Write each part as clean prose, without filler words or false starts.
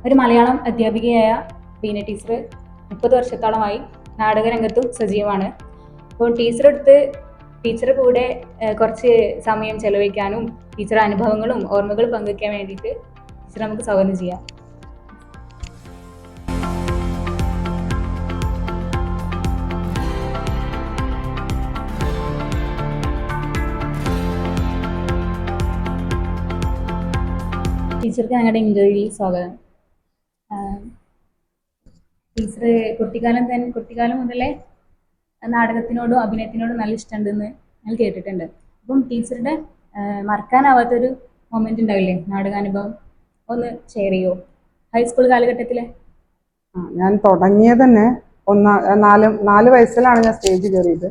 ഒരു മലയാളം അധ്യാപികയായ ബീന ടീച്ചർ 30 വർഷത്തോളമായി നാടകരംഗത്തും സജീവമാണ്. അപ്പോൾ ടീച്ചർ കൂടെ കുറച്ച് സമയം ചെലവഴിക്കാനും ടീച്ചർ അനുഭവങ്ങളും ഓർമ്മകളും പങ്കുവയ്ക്കാൻ വേണ്ടിയിട്ട് ടീച്ചർ നമുക്ക് സ്വാഗതം ചെയ്യാം. ടീച്ചർക്ക് ഞങ്ങളുടെ ഇന്റർവ്യൂവിൽ സ്വാഗതം. ടീച്ചർ കുട്ടിക്കാലം മുതലേ നാടകത്തിനോടും അഭിനയത്തിനോടും നല്ല ഇഷ്ടമുണ്ടെന്ന് ഞാൻ കേട്ടിട്ടുണ്ട്. അപ്പം ടീച്ചറുടെ മറക്കാനാവാത്തൊരു മൊമെന്റ് ഉണ്ടാവില്ലേ നാടകാനുഭവം, ഒന്ന് ഷെയർ ചെയ്യുമോ? ഹൈസ്കൂൾ കാലഘട്ടത്തിലെ. ഞാൻ തുടങ്ങിയത് തന്നെ നാല് വയസ്സിലാണ് ഞാൻ സ്റ്റേജ് കയറിയത്.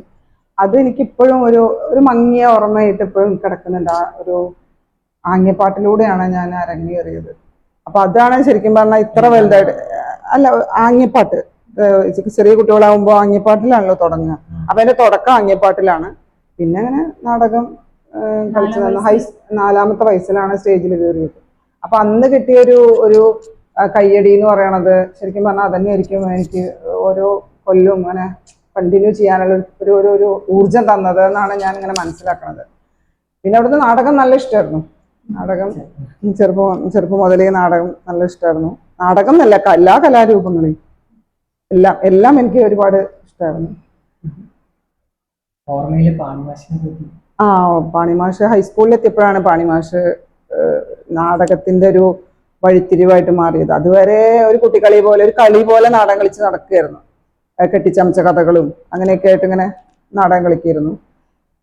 അത് എനിക്കിപ്പോഴും ഒരു മങ്ങിയ ഓർമ്മയായിട്ട് ഇപ്പോഴും കിടക്കുന്നുണ്ട്. ആ ഒരു ആംഗ്യപ്പാട്ടിലൂടെയാണ് ഞാൻ അരങ്ങേറിയത്. അപ്പൊ അതാണ് ശരിക്കും പറഞ്ഞാൽ ഇത്ര വലുതായിട്ട് അല്ല, ആംഗ്യപ്പാട്ട് ചെറിയ കുട്ടികളാവുമ്പോൾ ആംഗ്യപ്പാട്ടിലാണല്ലോ തുടങ്ങുക. അപ്പൊ എന്റെ തുടക്കം ആംഗ്യപ്പാട്ടിലാണ്. പിന്നെ അങ്ങനെ നാടകം കളിച്ചു തന്നു. 4ാമത്തെ വയസ്സിലാണ് സ്റ്റേജിൽ കയറിയത്. അപ്പൊ അന്ന് കിട്ടിയ ഒരു കയ്യടി എന്ന് പറയണത് ശരിക്കും പറഞ്ഞാൽ അതന്നെയായിരിക്കും എനിക്ക് ഓരോ കൊല്ലവും അങ്ങനെ കണ്ടിന്യൂ ചെയ്യാനുള്ള ഒരു ഊർജം തന്നത് എന്നാണ് ഞാൻ ഇങ്ങനെ മനസ്സിലാക്കുന്നത്. പിന്നെ അവിടുന്ന് നാടകം നല്ല ഇഷ്ടമായിരുന്നു. നാടകം ചെറുപ്പം മുതലേ നാടകം നല്ല ഇഷ്ടമായിരുന്നു. നാടകം എന്നല്ല, എല്ലാ കലാരൂപങ്ങളെയും എല്ലാം എനിക്ക് ഒരുപാട് ഇഷ്ടമായിരുന്നു. പാണിമാഷ് ഹൈസ്കൂളിൽ എത്തിയപ്പോഴാണ് പാണിമാഷ് നാടകത്തിന്റെ ഒരു വഴിത്തിരിവായിട്ട് മാറിയത്. അതുവരെ ഒരു കുട്ടിക്കളി പോലെ, ഒരു കളി പോലെ നാടകം കളിച്ച് നടക്കുകയായിരുന്നു. കെട്ടിച്ചമച്ച കഥകളും അങ്ങനെയൊക്കെ ആയിട്ട് ഇങ്ങനെ നാടകം കളിക്കായിരുന്നു.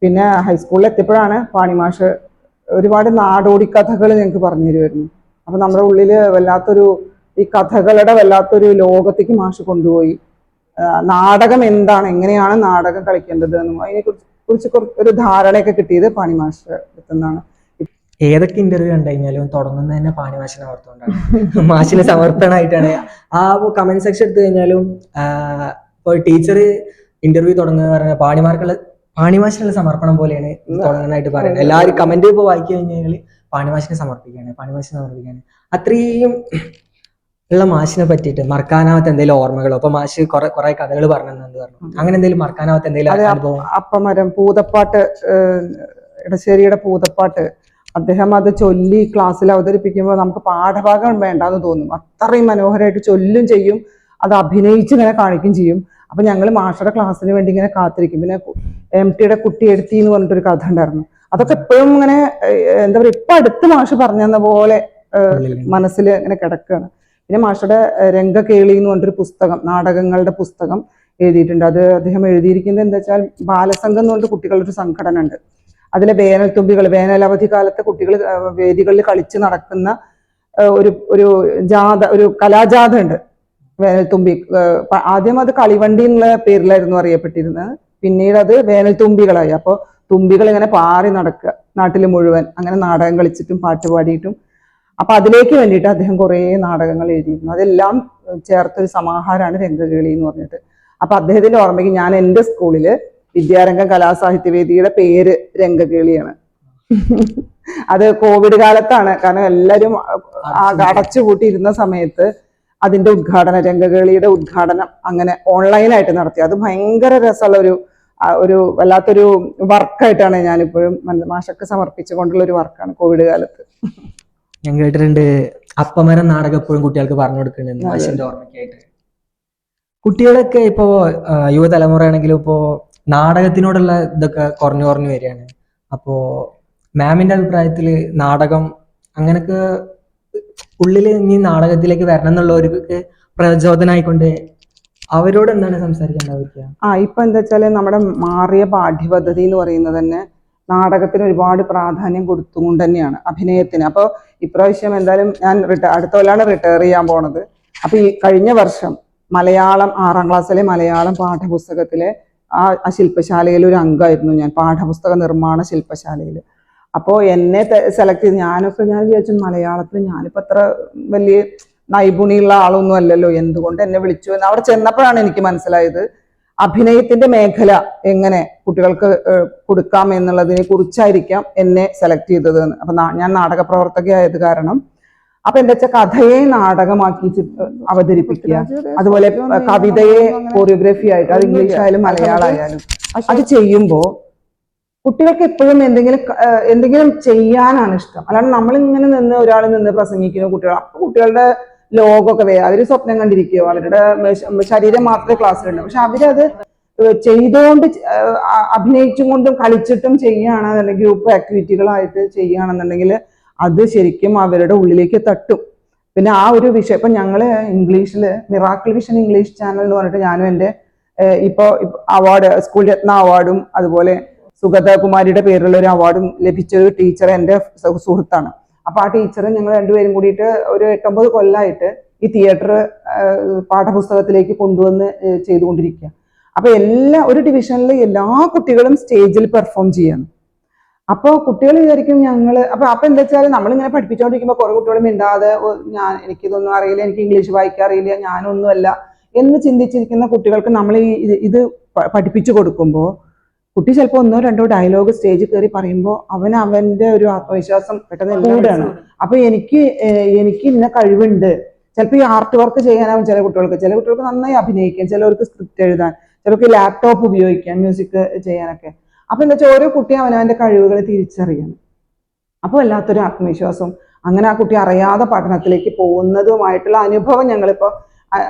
പിന്നെ ഹൈസ്കൂളിൽ എത്തിയപ്പോഴാണ് പാണിമാഷ് ഒരുപാട് നാടോടി കഥകൾ ഞങ്ങൾക്ക് പറഞ്ഞു തരുമായിരുന്നു. അപ്പൊ നമ്മുടെ ഉള്ളില് ഈ കഥകളുടെ വല്ലാത്തൊരു ലോകത്തേക്ക് മാഷ് കൊണ്ടുപോയി. നാടകം എന്താണ്, എങ്ങനെയാണ് നാടകം കളിക്കേണ്ടത് എന്നും അതിനെ കുറിച്ച് ഒരു ധാരണയൊക്കെ കിട്ടിയത് പാണിമാഷ് എത്തുന്നതാണ്. ഏതൊക്കെ ഇന്റർവ്യൂ കണ്ടുകഴിഞ്ഞാലും തുടങ്ങുന്നത് തന്നെ പാണിമാഷിനെ ഓർത്തുകൊണ്ടാണ്. മാഷിന് സമർപ്പണമായിട്ടാണ്. ആ കമന്റ് സെക്ഷൻ എടുത്തു കഴിഞ്ഞാലും ഇപ്പോൾ ടീച്ചർ ഇന്റർവ്യൂ തുടങ്ങുക പറഞ്ഞാൽ പാണിമാഷിനുള്ള സമർപ്പണം പോലെയാണ് തുടങ്ങാനായിട്ട് പറയുന്നത്. എല്ലാവരും കമന്റ് ഇപ്പോൾ വായിച്ചു കഴിഞ്ഞാൽ പാണിമാഷിനെ സമർപ്പിക്കുകയാണ്. അത്രയും ഉള്ള മാഷിനെ പറ്റിയിട്ട് മറക്കാനാവാത്ത എന്തെങ്കിലും ഓർമ്മകളോ? അപ്പൊ മാഷ് കുറെ കഥകൾ പറഞ്ഞു, അങ്ങനെ എന്തെങ്കിലും മറക്കാനാവാത്ത എന്തെങ്കിലും അനുഭവം? അപ്പമരം പൂതപ്പാട്ട്, ഇടശ്ശേരിയുടെ പൂതപ്പാട്ട് അദ്ദേഹം അത് ചൊല്ലി ക്ലാസ്സിൽ അവതരിപ്പിക്കുമ്പോൾ നമുക്ക് പാഠഭാഗം വേണ്ടാന്ന് തോന്നും. അത്രയും മനോഹരമായിട്ട് ചൊല്ലും ചെയ്യും, അത് അഭിനയിച്ച് ഇങ്ങനെ കാണിക്കുകയും ചെയ്യും. അപ്പൊ ഞങ്ങൾ മാഷയുടെ ക്ലാസ്സിന് വേണ്ടി ഇങ്ങനെ കാത്തിരിക്കും. പിന്നെ MTയുടെ കുട്ടിയെടുത്തി എന്ന് പറഞ്ഞിട്ടൊരു കഥ ഉണ്ടായിരുന്നു. അതൊക്കെ എപ്പോഴും ഇങ്ങനെ എന്താ പറയുക, ഇപ്പൊ അടുത്ത് മാഷ് പറഞ്ഞെന്ന പോലെ മനസ്സിൽ ഇങ്ങനെ കിടക്കുകയാണ്. പിന്നെ മാഷയുടെ രംഗകേളി എന്ന് പറഞ്ഞിട്ടൊരു പുസ്തകം, നാടകങ്ങളുടെ പുസ്തകം എഴുതിയിട്ടുണ്ട്. അത് അദ്ദേഹം എഴുതിയിരിക്കുന്നത് എന്താ വെച്ചാൽ ബാലസംഘം എന്ന് പറഞ്ഞിട്ട് കുട്ടികളുടെ ഒരു സംഘടന ഉണ്ട്. അതിലെ വേനലവധി കാലത്ത് കുട്ടികൾ വേദികളിൽ കളിച്ച് നടക്കുന്ന ഒരു കലാജാഥ ഉണ്ട്. വേനൽത്തുമ്പി, ആദ്യം അത് കളിവണ്ടി എന്നുള്ള പേരിലായിരുന്നു അറിയപ്പെട്ടിരുന്നത്. പിന്നീട് അത് വേനൽത്തുമ്പികളായി. അപ്പോൾ തുമ്പികൾ ഇങ്ങനെ പാറി നടക്കുക നാട്ടിൽ മുഴുവൻ, അങ്ങനെ നാടകം കളിച്ചിട്ടും പാട്ട് പാടിയിട്ടും. അപ്പൊ അതിലേക്ക് വേണ്ടിയിട്ട് അദ്ദേഹം കുറേ നാടകങ്ങൾ എഴുതിയിരുന്നു. അതെല്ലാം ചേർത്തൊരു സമാഹാരമാണ് രംഗകേളി എന്ന് പറഞ്ഞിട്ട്. അപ്പൊ അദ്ദേഹത്തിന്റെ ഓർമ്മയ്ക്ക് ഞാൻ എൻ്റെ സ്കൂളില് വിദ്യാരംഗം കലാസാഹിത്യവേദിയുടെ പേര് രംഗകേളിയാണ്. അത് കോവിഡ് കാലത്താണ്. കാരണം എല്ലാവരും അടച്ചുപൂട്ടി ഇരുന്ന സമയത്ത് അതിന്റെ ഉദ്ഘാടനം, രംഗകേളിയുടെ ഉദ്ഘാടനം അങ്ങനെ ഓൺലൈനായിട്ട് നടത്തി. അത് ഭയങ്കര രസമുള്ള ഒരു വല്ലാത്തൊരു വർക്കായിട്ടാണ് ഞാനിപ്പോഴും മാഷക്ക് സമർപ്പിച്ചുകൊണ്ടുള്ള ഒരു വർക്കാണ് കോവിഡ് കാലത്ത്. ഞാൻ കേട്ടിട്ടുണ്ട് അപ്പമരം നാടകം എപ്പോഴും കുട്ടികൾക്ക് പറഞ്ഞു കൊടുക്കുന്നുണ്ട് മാഷിന്റെ ഓർമ്മയ്ക്കായിട്ട്. കുട്ടികളൊക്കെ ഇപ്പോ യുവതലമുറ ആണെങ്കിലും ഇപ്പോ നാടകത്തിനോടുള്ള ഇതൊക്കെ കുറഞ്ഞു വരികയാണ്. അപ്പോ മാമിന്റെ അഭിപ്രായത്തില് നാടകം അങ്ങനൊക്കെ ഉള്ളിൽ ഇനി നാടകത്തിലേക്ക് വരണം എന്നുള്ളവർക്ക് പ്രചോദനമായിക്കൊണ്ട് അവരോട് എന്താണ് സംസാരിക്കേണ്ടത്? ഇപ്പൊ എന്താ വെച്ചാല് നമ്മുടെ മാറിയ പാഠ്യപദ്ധതി എന്ന് പറയുന്നത് തന്നെ നാടകത്തിന് ഒരുപാട് പ്രാധാന്യം കൊടുത്തുകൊണ്ട് തന്നെയാണ്, അഭിനയത്തിന്. അപ്പോൾ ഇപ്രാവശ്യം എന്തായാലും ഞാൻ അടുത്ത കൊല്ലാണ് റിട്ടയർ ചെയ്യാൻ പോണത്. അപ്പൊ ഈ കഴിഞ്ഞ വർഷം മലയാളം 6ാം ക്ലാസ്സിലെ മലയാളം പാഠപുസ്തകത്തിലെ ആ ശില്പശാലയിൽ ഒരു അംഗമായിരുന്നു ഞാൻ, പാഠപുസ്തക നിർമ്മാണ ശില്പശാലയിൽ. അപ്പോൾ എന്നെ സെലക്ട് ചെയ്ത് ഞാൻ വിചാരിച്ചു മലയാളത്തിൽ ഞാനിപ്പോൾ അത്ര വലിയ നൈപുണിയുള്ള ആളൊന്നും അല്ലല്ലോ, എന്തുകൊണ്ട് എന്നെ വിളിച്ചു എന്ന് അവിടെ ചെന്നപ്പോഴാണ് എനിക്ക് മനസ്സിലായത് അഭിനയത്തിന്റെ മേഖല എങ്ങനെ കുട്ടികൾക്ക് കൊടുക്കാം എന്നുള്ളതിനെ കുറിച്ചായിരിക്കാം എന്നെ സെലക്ട് ചെയ്തത്. അപ്പൊ ഞാൻ നാടക പ്രവർത്തകയായത് കാരണം അപ്പൊ എന്താ വെച്ചാൽ കഥയെ നാടകമാക്കി അവതരിപ്പിക്കുക, അതുപോലെ കവിതയെ കോറിയോഗ്രഫി ആയിട്ട്, അത് ഇംഗ്ലീഷ് ആയാലും മലയാളം ആയാലും അത് ചെയ്യുമ്പോ കുട്ടികൾക്ക് എപ്പോഴും എന്തെങ്കിലും ചെയ്യാനാണ് ഇഷ്ടം. അല്ലാണ്ട് നമ്മളിങ്ങനെ നിന്ന് ഒരാൾ നിന്ന് പ്രസംഗിക്കുന്ന കുട്ടികൾ, അപ്പൊ കുട്ടികളുടെ ലോകമൊക്കെ അവര് സ്വപ്നം കണ്ടിരിക്കുകയോ അവരുടെ ശരീരം മാത്രമേ ക്ലാസ്സിലുണ്ട്. പക്ഷെ അവരത് ചെയ്തുകൊണ്ട് അഭിനയിച്ചും കൊണ്ടും കളിച്ചിട്ടും ചെയ്യുകയാണെന്നുണ്ടെങ്കിൽ, ഗ്രൂപ്പ് ആക്ടിവിറ്റികളായിട്ട് ചെയ്യുകയാണെന്നുണ്ടെങ്കിൽ അത് ശരിക്കും അവരുടെ ഉള്ളിലേക്ക് തട്ടും. പിന്നെ ആ ഒരു വിഷയം ഇപ്പൊ ഞങ്ങള് ഇംഗ്ലീഷില് മിറാക്കിൾ വിഷൻ ഇംഗ്ലീഷ് ചാനൽ എന്ന് പറഞ്ഞിട്ട് ഞാനും എൻ്റെ ഇപ്പൊ അവാർഡ് സ്കൂൾ രത്ന അവാർഡും അതുപോലെ സുഗതകുമാരിയുടെ പേരിലുള്ള ഒരു അവാർഡും ലഭിച്ച ഒരു ടീച്ചർ എൻ്റെ സുഹൃത്താണ്. അപ്പൊ ആ ടീച്ചർ ഞങ്ങൾ രണ്ടുപേരും കൂടിയിട്ട് ഒരു 8-9 കൊല്ലമായിട്ട് ഈ തിയേറ്റർ പാഠപുസ്തകത്തിലേക്ക് കൊണ്ടുവന്ന് ചെയ്തുകൊണ്ടിരിക്കുക. അപ്പൊ ഒരു ഡിവിഷനിൽ എല്ലാ കുട്ടികളും സ്റ്റേജിൽ പെർഫോം ചെയ്യണം. അപ്പോൾ കുട്ടികൾ വിചാരിക്കും അപ്പൊ എന്താ വെച്ചാൽ നമ്മളിങ്ങനെ പഠിപ്പിച്ചുകൊണ്ടിരിക്കുമ്പോൾ കുറെ കുട്ടികൾ മിണ്ടാതെ എനിക്കിതൊന്നും അറിയില്ല, എനിക്ക് ഇംഗ്ലീഷ് വായിക്കാൻ അറിയില്ല, ഞാനൊന്നുമല്ല എന്ന് ചിന്തിച്ചിരിക്കുന്ന കുട്ടികൾക്ക് നമ്മൾ ഇത് പഠിപ്പിച്ചു കൊടുക്കുമ്പോൾ കുട്ടി ചിലപ്പോൾ 1-2 ഡയലോഗ് സ്റ്റേജിൽ കയറി പറയുമ്പോൾ അവന്റെ ഒരു ആത്മവിശ്വാസം പെട്ടെന്ന് കൂടുകയാണ്. അപ്പൊ എനിക്ക് ഇന്ന കഴിവുണ്ട്. ചിലപ്പോൾ ഈ ആർട്ട് വർക്ക് ചെയ്യാനാവും ചില കുട്ടികൾക്ക് നന്നായി അഭിനയിക്കാം, ചിലവർക്ക് സ്ക്രിപ്റ്റ് എഴുതാൻ, ചിലർക്ക് ലാപ്ടോപ്പ് ഉപയോഗിക്കാം മ്യൂസിക് ചെയ്യാനൊക്കെ. അപ്പൊ എന്താ വെച്ചാൽ ഓരോ കുട്ടിയും അവനവന്റെ കഴിവുകൾ തിരിച്ചറിയണം. അപ്പോൾ വല്ലാത്തൊരു ആത്മവിശ്വാസം, അങ്ങനെ ആ കുട്ടി അറിയാതെ പഠനത്തിലേക്ക് പോകുന്നതുമായിട്ടുള്ള അനുഭവം ഞങ്ങളിപ്പോ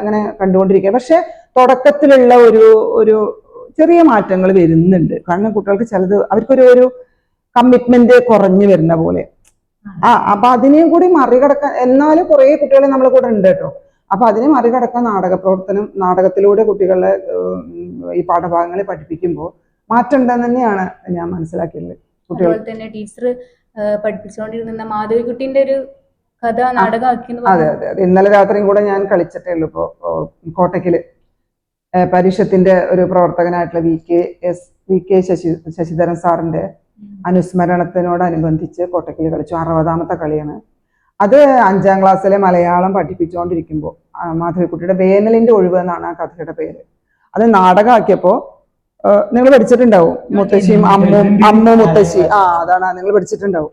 അങ്ങനെ കണ്ടുകൊണ്ടിരിക്കുക. പക്ഷെ തുടക്കത്തിലുള്ള ഒരു ചെറിയ മാറ്റങ്ങൾ വരുന്നുണ്ട്. കാരണം കുട്ടികൾക്ക് ചിലത് അവർക്കൊരു കമ്മിറ്റ്മെന്റ് കുറഞ്ഞു വരുന്ന പോലെ. അപ്പൊ അതിനെയും കൂടി മറികടക്കാൻ, എന്നാലും കുറെ കുട്ടികളെ നമ്മളെ കൂടെ ഉണ്ട് കേട്ടോ. അപ്പൊ അതിനെ മറികടക്കാൻ നാടക പ്രവർത്തനം, നാടകത്തിലൂടെ കുട്ടികളെ ഈ പാഠഭാഗങ്ങളെ പഠിപ്പിക്കുമ്പോൾ മാറ്റം ഉണ്ടെന്ന് തന്നെയാണ് ഞാൻ മനസ്സിലാക്കിയത്. അതുപോലെ തന്നെ ടീച്ചർ പഠിപ്പിച്ചുകൊണ്ടിരുന്ന മാധവിക്കുട്ടിന്റെ ഒരു കഥ നാടകമാക്കി. അതെ അതെ അതെ, ഇന്നലെ രാത്രിയും കൂടെ ഞാൻ കളിച്ചിട്ടേ ഉള്ളൂ. ഇപ്പോ കോട്ടയ്ക്കല് പരിഷത്തിന്റെ ഒരു പ്രവർത്തകനായിട്ടുള്ള വി കെ ശശിധരൻ സാറിന്റെ അനുസ്മരണത്തിനോടനുബന്ധിച്ച് കോട്ടയ്ക്കല് കളിച്ചു. 60ാമത്തെ കളിയാണ് അത്. 5ാം ക്ലാസ്സിലെ മലയാളം പഠിപ്പിച്ചുകൊണ്ടിരിക്കുമ്പോൾ മാധവിക്കുട്ടിയുടെ വേനലിന്റെ ഒഴിവ് എന്നാണ് ആ കഥയുടെ പേര്. അത് നാടകമാക്കിയപ്പോ നിങ്ങൾ പഠിച്ചിട്ടുണ്ടാവും, മുത്തശ്ശിയും അമ്മ മുത്തശ്ശി, അതാണ് നിങ്ങൾ പഠിച്ചിട്ടുണ്ടാവും.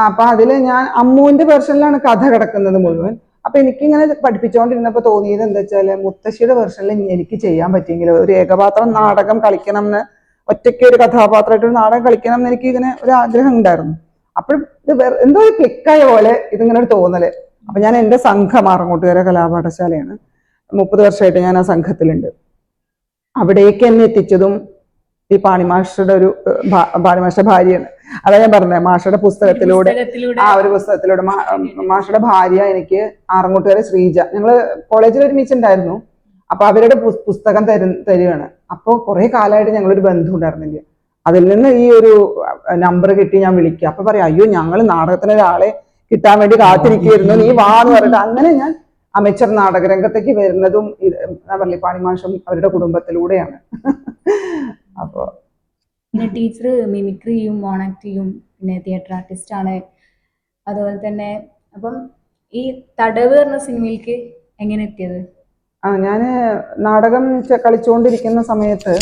അപ്പൊ അതില് ഞാൻ അമ്മുവിന്റെ വെർഷനിലാണ് കഥ കിടക്കുന്നത് മുഴുവൻ. അപ്പൊ എനിക്കിങ്ങനെ പഠിപ്പിച്ചുകൊണ്ടിരുന്നപ്പോ തോന്നിയത് എന്താ വെച്ചാല്, മുത്തശ്ശിയുടെ വെർഷനിൽ എനിക്ക് ചെയ്യാൻ പറ്റിയെങ്കിൽ ഒരു ഏകപാത്രം നാടകം കളിക്കണം എന്ന്, ഒറ്റയ്ക്ക് ഒരു കഥാപാത്രമായിട്ട് ഒരു നാടകം കളിക്കണം എന്ന് എനിക്ക് ഇങ്ങനെ ഒരു ആഗ്രഹം ഉണ്ടായിരുന്നു. അപ്പോഴും ഇത് എന്തോ ഒരു ക്ലിക്കായ പോലെ ഇതിങ്ങനെ ഒരു തോന്നല്. അപ്പൊ ഞാൻ എൻ്റെ സംഘം ആറങ്ങോട്ടുകര കലാപാഠശാലയാണ്, 30 വർഷമായിട്ട് ഞാൻ ആ സംഘത്തിലുണ്ട്. അവിടേക്ക് എന്നെ എത്തിച്ചതും ഈ പാണിമാഷയുടെ ഭാര്യയാണ്. അതാ ഞാൻ പറഞ്ഞത്, മാഷയുടെ പുസ്തകത്തിലൂടെ ഒരു പുസ്തകത്തിലൂടെ മാഷയുടെ ഭാര്യ എനിക്ക് ആറങ്ങോട്ടുകര ശ്രീജ, ഞങ്ങള് കോളേജിൽ ഒരുമിച്ചുണ്ടായിരുന്നു. അപ്പൊ അവരുടെ പുസ്തകം തരികയാണ്. അപ്പോൾ കുറെ കാലമായിട്ട് ഞങ്ങളൊരു ബന്ധം ഉണ്ടായിരുന്നില്ല. അതിൽ നിന്ന് ഈ ഒരു നമ്പർ കിട്ടി, ഞാൻ വിളിക്കുക. അപ്പൊ പറയാം, അയ്യോ ഞങ്ങൾ നാടകത്തിന് ഒരാളെ കിട്ടാൻ വേണ്ടി കാത്തിരിക്കുകയായിരുന്നു, നീ വാ എന്ന് പറഞ്ഞിട്ട് അങ്ങനെ ഞാൻ അമേച്ചർ നാടകരംഗത്തേക്ക് വരുന്നതും പാണിമാഷും അവരുടെ കുടുംബത്തിലൂടെയാണ്. അപ്പോ പിന്നെ ടീച്ചർ മിമിക്രി ചെയ്യും, മോണാക്ട് ചെയ്യും, പിന്നെ തിയേറ്റർ ആർട്ടിസ്റ്റ് ആണ്. അതുപോലെ തന്നെ അപ്പം ഈ തടവ് എന്ന സിനിമയിലേക്ക് എങ്ങനെ എത്തിയത്? ഞാന് നാടകം കളിച്ചുകൊണ്ടിരിക്കുന്ന സമയത്ത്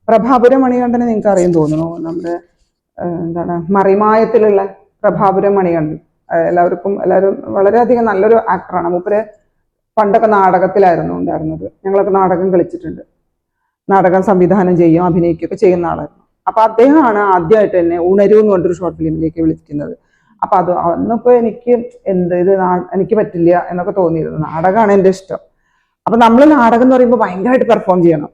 പ്രഭാപുരം മണികണ്ഠനെ നിങ്ങൾക്ക് അറിയാൻ തോന്നുന്നു. നമ്മുടെ മറിമായത്തിലുള്ള പ്രഭാപുരം മണികണ്ഠൻ എല്ലാവരും വളരെയധികം നല്ലൊരു ആക്ടറാണ്. മൂപ്പര് പണ്ടൊക്കെ നാടകത്തിലായിരുന്നു ഉണ്ടായിരുന്നത്. ഞങ്ങളൊക്കെ നാടകം കളിച്ചിട്ടുണ്ട്. നാടകം സംവിധാനം ചെയ്യും, അഭിനയിക്കുകയൊക്കെ ചെയ്യുന്ന ആളായിരുന്നു. അപ്പൊ അദ്ദേഹമാണ് ആദ്യമായിട്ട് എന്നെ ഉണരൂ എന്ന് പറഞ്ഞൊരു ഷോർട്ട് ഫിലിമിലേക്ക് വിളിക്കുന്നത്. അപ്പൊ അത് അന്നിപ്പോ എനിക്ക് പറ്റില്ല എന്നൊക്കെ തോന്നിയിരുന്നു. നാടകമാണ് എൻ്റെ ഇഷ്ടം. അപ്പൊ നമ്മൾ നാടകം എന്ന് പറയുമ്പോൾ ഭയങ്കരമായിട്ട് പെർഫോം ചെയ്യണം.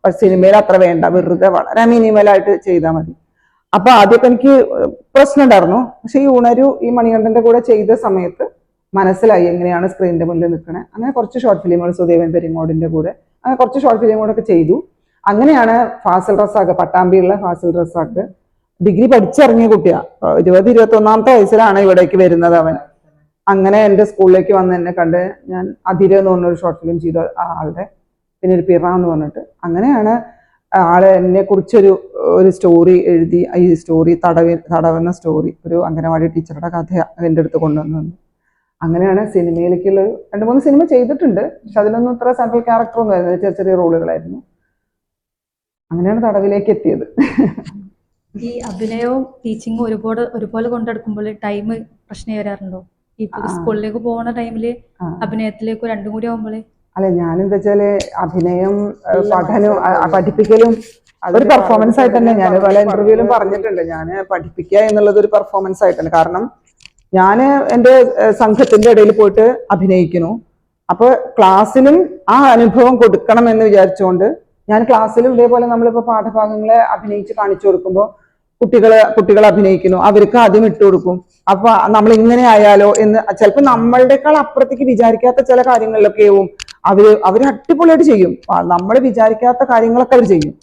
പക്ഷെ സിനിമയിൽ അത്ര വേണ്ട, വെറുതെ വളരെ മിനിമലായിട്ട് ചെയ്താൽ മതി. അപ്പൊ ആദ്യമൊക്കെ എനിക്ക് പ്രശ്നം ഉണ്ടായിരുന്നു. പക്ഷെ ഈ ഉണരൂ ഈ മണികണ്ഠന്റെ കൂടെ ചെയ്ത സമയത്ത് മനസ്സിലായി എങ്ങനെയാണ് സ്ക്രീനിന്റെ മുന്നിൽ നിൽക്കണേ. അങ്ങനെ കുറച്ച് ഷോർട്ട് ഫിലിമുകൾ സുദേവൻ പെരിങ്ങോടിന്റെ കൂടെ അങ്ങനെ കുറച്ച് ഷോർട്ട് ഫിലിമുകളൊക്കെ ചെയ്തു. അങ്ങനെയാണ് ഫാസിൽ റസാഖ്, പട്ടാമ്പിയുള്ള ഫാസിൽ റസാഖ് ഡിഗ്രി പഠിച്ചിറങ്ങിയ കുട്ടിയാ. 20-21ാമത്തെ വയസ്സിലാണ് ഇവിടേക്ക് വരുന്നത് അവൻ. അങ്ങനെ എൻ്റെ സ്കൂളിലേക്ക് വന്ന് എന്നെ കണ്ട് ഞാൻ അതിര് എന്ന് പറഞ്ഞൊരു ഷോർട്ട് ഫിലിം ചെയ്ത ആളുടെ, പിന്നെ ഒരു പിറ എന്ന് പറഞ്ഞിട്ട്, അങ്ങനെയാണ് ആള് എന്നെ കുറിച്ചൊരു സ്റ്റോറി എഴുതി. ഈ സ്റ്റോറി തടവുന്ന സ്റ്റോറി ഒരു അംഗനവാടി ടീച്ചറുടെ കഥ എൻ്റെ അടുത്ത് കൊണ്ടുവന്നു. അങ്ങനെയാണ് സിനിമയിലേക്കുള്ള 2-3 സിനിമ ചെയ്തിട്ടുണ്ട്. പക്ഷെ അതിലൊന്നും ഇത്ര സെൻട്രൽ ക്യാരക്ടറൊന്നും ആയിരുന്നു, ചെറിയ ചെറിയ റോളുകളായിരുന്നു. അങ്ങനെയാണ് തടവിലേക്ക് എത്തിയത്. ഈ അഭിനയവും ടീച്ചിങ്ങും ഒരുപോലെ കൊണ്ടെടുക്കുമ്പോൾ ടൈം പ്രശ്നം വരാറുണ്ടോ ഈ ആ. സ്കൂളിലേക്ക് പോകുന്ന ടൈമില് ആ. അഭിനയത്തിലേക്ക് രണ്ടും കൂടി ആവുമ്പോള്? അല്ല, ഞാനെന്താ വെച്ചാല് അഭിനയം, പഠനവും പഠിപ്പിക്കലും ഒരു പെർഫോമൻസ് ആയിട്ട് തന്നെ ഞാൻ പല ഇന്റർവ്യൂവിലും പറഞ്ഞിട്ടുണ്ട്. ഞാൻ പഠിപ്പിക്കുക എന്നുള്ളത് ഒരു പെർഫോമൻസ് ആയിട്ടാണ്. കാരണം ഞാൻ എൻ്റെ സംഘത്തിന്റെ ഇടയിൽ പോയിട്ട് അഭിനയിക്കുന്നു. അപ്പൊ ക്ലാസ്സിലും ആ അനുഭവം കൊടുക്കണം എന്ന് വിചാരിച്ചുകൊണ്ട് ഞാൻ ക്ലാസ്സിലും ഇതേപോലെ നമ്മളിപ്പോ പാഠഭാഗങ്ങളെ അഭിനയിച്ച് കാണിച്ചു കൊടുക്കുമ്പോൾ കുട്ടികൾ അഭിനയിക്കുന്നു, അവർക്ക് ആദ്യം ഇട്ടുകൊടുക്കും. അപ്പൊ നമ്മൾ ഇങ്ങനെ ആയാലോ എന്ന് ചിലപ്പോൾ നമ്മളുടെക്കാൾ അപ്പുറത്തേക്ക് വിചാരിക്കാത്ത ചില കാര്യങ്ങളിലൊക്കെയും അവര് അടിപൊളിയായിട്ട് ചെയ്യും. നമ്മൾ വിചാരിക്കാത്ത കാര്യങ്ങളൊക്കെ അവർ ചെയ്യും.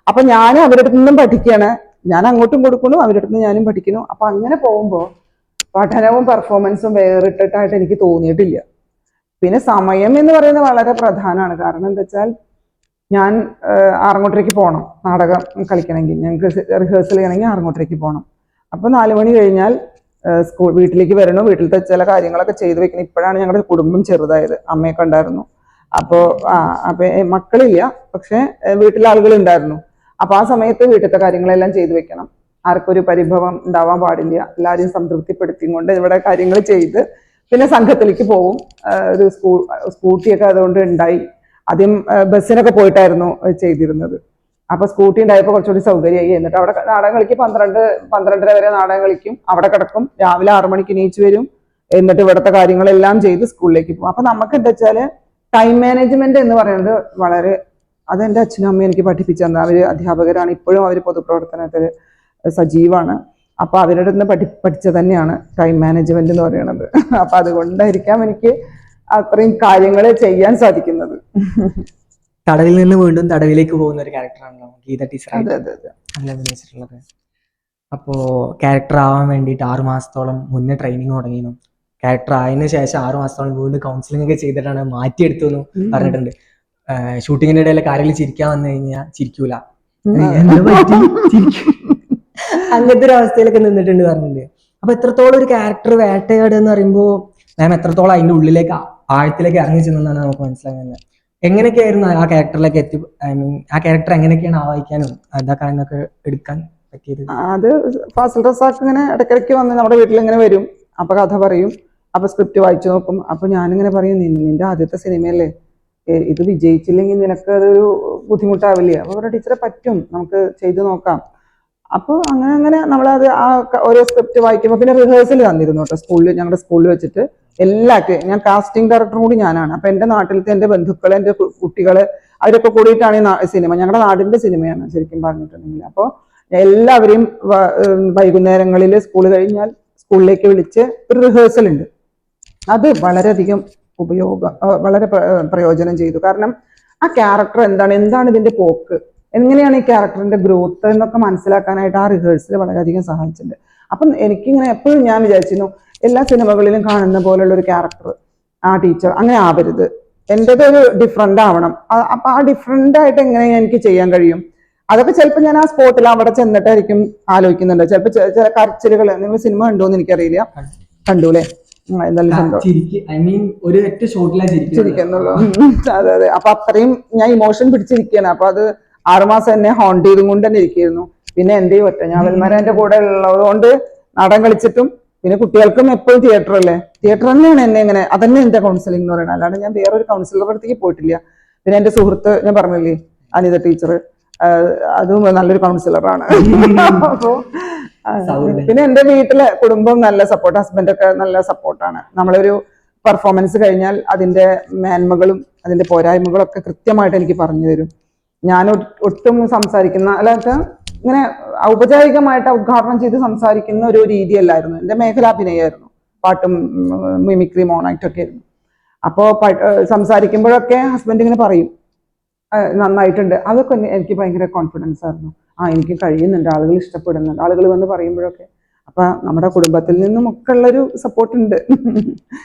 അപ്പൊ ഞാൻ അവരുടെ അടുത്ത് നിന്നും പഠിക്കുകയാണ്, ഞാൻ അങ്ങോട്ടും കൊടുക്കുന്നു, അവരുടെ അടുത്ത് നിന്ന് ഞാനും പഠിക്കുന്നു. അപ്പൊ അങ്ങനെ പോകുമ്പോൾ പഠനവും പെർഫോമൻസും വേറിട്ടിട്ടായിട്ട് എനിക്ക് തോന്നിയിട്ടില്ല. പിന്നെ സമയം എന്ന് പറയുന്നത് വളരെ പ്രധാനമാണ്. കാരണം എന്താ വെച്ചാൽ ഞാൻ ആറങ്ങോട്ടേക്ക് പോകണം, നാടകം കളിക്കണമെങ്കിൽ, ഞങ്ങൾക്ക് റിഹേഴ്സൽ ചെയ്യണമെങ്കിൽ ആറങ്ങോട്ടേക്ക് പോകണം. അപ്പൊ 4 മണി കഴിഞ്ഞാൽ വീട്ടിലേക്ക് വരണം, വീട്ടിലത്തെ ചില കാര്യങ്ങളൊക്കെ ചെയ്തു വെക്കണം. ഇപ്പോഴാണ് ഞങ്ങളുടെ കുടുംബം ചെറുതായത്, അമ്മയൊക്കെ ഉണ്ടായിരുന്നു. അപ്പോ മക്കളില്ല, പക്ഷെ വീട്ടിലെ ആളുകൾ ഉണ്ടായിരുന്നു. അപ്പൊ ആ സമയത്ത് വീട്ടിലത്തെ കാര്യങ്ങളെല്ലാം ചെയ്തു വെക്കണം. ആർക്കൊരു പരിഭവം ഉണ്ടാവാൻ പാടില്ല, എല്ലാവരെയും സംതൃപ്തിപ്പെടുത്തിക്കൊണ്ട് ഇവിടെ കാര്യങ്ങൾ ചെയ്ത് പിന്നെ സംഘത്തിലേക്ക് പോകും. ഒരു സ്കൂട്ടിയൊക്കെ അതുകൊണ്ട് ഉണ്ടായി. ആദ്യം ബസ്സിനൊക്കെ പോയിട്ടായിരുന്നു ചെയ്തിരുന്നത്. അപ്പൊ സ്കൂട്ടി ഉണ്ടായപ്പോൾ കുറച്ചുകൂടി സൗകര്യമായി. എന്നിട്ട് അവിടെ നാടകം കളിക്കും, 12-12:30 വരെ നാടകം കളിക്കും, അവിടെ കിടക്കും. രാവിലെ 6 മണിക്ക് എണീച്ച് വരും. എന്നിട്ട് ഇവിടുത്തെ കാര്യങ്ങളെല്ലാം ചെയ്ത് സ്കൂളിലേക്ക് പോകും. അപ്പൊ നമുക്ക് എന്താ വെച്ചാല് ടൈം മാനേജ്മെന്റ് എന്ന് പറയുന്നത് വളരെ, അതെന്റെ അച്ഛനും അമ്മയും എനിക്ക് പഠിപ്പിച്ചു തന്നെ. അവര് അധ്യാപകരാണ്, ഇപ്പോഴും അവർ പൊതുപ്രവർത്തനത്തിൽ സജീവാണ്. അപ്പൊ അവരുടെ നിന്ന് പഠിച്ചത് തന്നെയാണ് ടൈം മാനേജ്മെന്റ് എന്ന് പറയുന്നത്. അപ്പൊ അതുകൊണ്ടായിരിക്കാം എനിക്ക് അത്രയും കാര്യങ്ങൾ ചെയ്യാൻ സാധിക്കുന്നത്. തടവിൽ നിന്ന് വീണ്ടും തടവിലേക്ക് പോകുന്ന ഒരു ക്യാരക്ടറാണല്ലോ ഗീത ടീച്ചർ അഭിനയിച്ചിട്ടുള്ളത്. അപ്പോ ക്യാരക്ടർ ആവാൻ വേണ്ടിയിട്ട് 6 മാസത്തോളം മുന്നേ ട്രെയിനിങ് തുടങ്ങിയിരുന്നു. ക്യാരക്ടർ ആയതിനു ശേഷം 6 മാസത്തോളം വീണ്ടും കൗൺസിലിംഗ് ഒക്കെ ചെയ്തിട്ടാണ് മാറ്റിയെടുത്തു എന്ന് പറഞ്ഞിട്ടുണ്ട്. ഷൂട്ടിങ്ങിന്റെ ഇടയിലെ കാര്യങ്ങൾ ചിരിക്കാൻ വന്നു കഴിഞ്ഞാൽ ചിരിക്കൂല, അങ്ങനത്തെ ഒരു അവസ്ഥയിലൊക്കെ നിന്നിട്ടുണ്ട് പറഞ്ഞിട്ടുണ്ട്. അപ്പൊ എത്രത്തോളം ഒരു ക്യാരക്ടർ വേട്ടയാട് എന്ന് പറയുമ്പോൾ മാം എത്രത്തോളം അതിന്റെ ഉള്ളിലേക്ക് ആഴത്തിലേക്ക് ഇറങ്ങി ചെന്നാണ് നമുക്ക് മനസ്സിലാകുന്നത്. എങ്ങനെയൊക്കെയായിരുന്നു ആ ക്യാരക്ടറിലേക്ക് ആ ക്യാരക്ടർ എങ്ങനെയൊക്കെയാണ് ആവാഹിക്കാനും അതാക്കാനൊക്കെ എടുക്കാൻ പറ്റിയത്? അത് ഫാസിൽ റസാഖ് ഇങ്ങനെ ഇടയ്ക്കിടയ്ക്ക് വന്ന് നമ്മുടെ വീട്ടിൽ ഇങ്ങനെ വരും. അപ്പൊ കഥ പറയും, അപ്പൊ സ്ക്രിപ്റ്റ് വായിച്ചു നോക്കും. അപ്പൊ ഞാനിങ്ങനെ പറയും, നിന്റെ ആദ്യത്തെ സിനിമയല്ലേ, ഇത് വിജയിച്ചില്ലെങ്കിൽ നിനക്ക് അതൊരു ബുദ്ധിമുട്ടാവില്ലേ? അപ്പൊ ടീച്ചറെ പറ്റും, നമുക്ക് ചെയ്തു നോക്കാം. അപ്പോൾ അങ്ങനെ നമ്മളത് ആ ഓരോ സ്ക്രിപ്റ്റ് വായിക്കുമ്പോൾ പിന്നെ റിഹേഴ്സൽ തന്നിരുന്നു കേട്ടോ സ്കൂളിൽ, ഞങ്ങളുടെ സ്കൂളിൽ വെച്ചിട്ട്. ഞാൻ കാസ്റ്റിംഗ് ഡയറക്ടറും കൂടി ഞാനാണ്. അപ്പൊ എൻ്റെ നാട്ടിലത്തെ എൻ്റെ ബന്ധുക്കള്, എൻ്റെ കുട്ടികള്, അവരൊക്കെ കൂടിയിട്ടാണ് ഈ സിനിമ, ഞങ്ങളുടെ നാടിന്റെ സിനിമയാണ് ശരിക്കും പറഞ്ഞിട്ടുണ്ടെങ്കിൽ. അപ്പോൾ എല്ലാവരെയും വൈകുന്നേരങ്ങളിൽ സ്കൂൾ കഴിഞ്ഞാൽ സ്കൂളിലേക്ക് വിളിച്ച് ഒരു റിഹേഴ്സൽ ഉണ്ട്. അത് വളരെയധികം വളരെ പ്രയോജനം ചെയ്തു. കാരണം ആ ക്യാരക്ടർ എന്താണ് ഇതിന്റെ പോക്ക്, എങ്ങനെയാണ് ഈ ക്യാരക്ടറിന്റെ ഗ്രോത്ത് എന്നൊക്കെ മനസ്സിലാക്കാനായിട്ട് ആ റിഹേഴ്സൽ വളരെയധികം സഹായിച്ചിട്ടുണ്ട്. അപ്പം എനിക്കിങ്ങനെ എപ്പോഴും ഞാൻ വിചാരിച്ചിരുന്നു, എല്ലാ സിനിമകളിലും കാണുന്ന പോലുള്ള ഒരു ക്യാരക്ടർ ആ ടീച്ചർ അങ്ങനെ ആവരുത്, എൻ്റെത് ഒരു ഡിഫറെന്റ് ആവണം. അപ്പൊ ആ ഡിഫറെന്റ് ആയിട്ട് എങ്ങനെ എനിക്ക് ചെയ്യാൻ കഴിയും, അതൊക്കെ ചിലപ്പോൾ ഞാൻ ആ സ്പോട്ടിൽ അവിടെ ചെന്നിട്ടായിരിക്കും ആലോചിക്കുന്നുണ്ട്. ചിലപ്പോൾ ചില കരച്ചിലുകൾ, നിങ്ങൾ സിനിമ കണ്ടോന്ന് എനിക്കറിയില്ല, കണ്ടൂല്ലേ? ചിരിക്കുന്നുള്ളൂ. അതെ. അപ്പൊ അത്രയും ഞാൻ ഇമോഷൻ പിടിച്ചിരിക്കുകയാണ്. അപ്പൊ അത് 6 മാസം എന്നെ ഹോണ്ട് ചെയ്തും കൊണ്ട് തന്നെ ഇരിക്കുന്നു. പിന്നെ എന്റെ ഒറ്റഞ്ഞാവൽമാരെ എന്റെ കൂടെ ഉള്ളത് കൊണ്ട് നാടകം കളിച്ചിട്ടും, പിന്നെ കുട്ടികൾക്കും എപ്പോഴും തിയേറ്റർ അല്ലേ, തിയേറ്റർ തന്നെയാണ് എന്നെ ഇങ്ങനെ, അതന്നെ എന്റെ കൗൺസിലിംഗ് എന്ന് പറയുന്നത്. അല്ലാണ്ട് ഞാൻ വേറൊരു കൗൺസിലറുടെ അടുത്തേക്ക് പോയിട്ടില്ല. പിന്നെ എന്റെ സുഹൃത്ത് ഞാൻ പറഞ്ഞില്ലേ, അനിത ടീച്ചർ, അതും നല്ലൊരു കൗൺസിലറാണ്. അപ്പോ പിന്നെ എന്റെ വീട്ടിലെ കുടുംബം നല്ല സപ്പോർട്ട്, ഹസ്ബൻഡൊക്കെ നല്ല സപ്പോർട്ടാണ്. നമ്മളൊരു പെർഫോമൻസ് കഴിഞ്ഞാൽ അതിന്റെ മേന്മകളും അതിന്റെ പോരായ്മകളും ഒക്കെ കൃത്യമായിട്ട് എനിക്ക് പറഞ്ഞു തരും. ഞാൻ ഒട്ടും സംസാരിക്കുന്ന, അല്ലാത്ത ഇങ്ങനെ ഔപചാരികമായിട്ട് ഉദ്ഘാടനം ചെയ്ത് സംസാരിക്കുന്ന ഒരു രീതിയല്ലായിരുന്നു. എൻ്റെ മേഖല അഭിനയമായിരുന്നു, പാട്ടും മിമിക്രി മോണാക്റ്റൊക്കെ ആയിരുന്നു. അപ്പോൾ സംസാരിക്കുമ്പോഴൊക്കെ ഹസ്ബൻഡ് ഇങ്ങനെ പറയും, നന്നായിട്ടുണ്ട്. അതൊക്കെ എനിക്ക് ഭയങ്കര കോൺഫിഡൻസ് ആയിരുന്നു. എനിക്ക് കഴിയുന്നുണ്ട്, ആളുകൾ ഇഷ്ടപ്പെടുന്നുണ്ട്, ആളുകൾ വന്ന് പറയുമ്പോഴൊക്കെ. അപ്പൊ നമ്മുടെ കുടുംബത്തിൽ നിന്നും ഒക്കെ ഉള്ളൊരു സപ്പോർട്ട് ഉണ്ട്.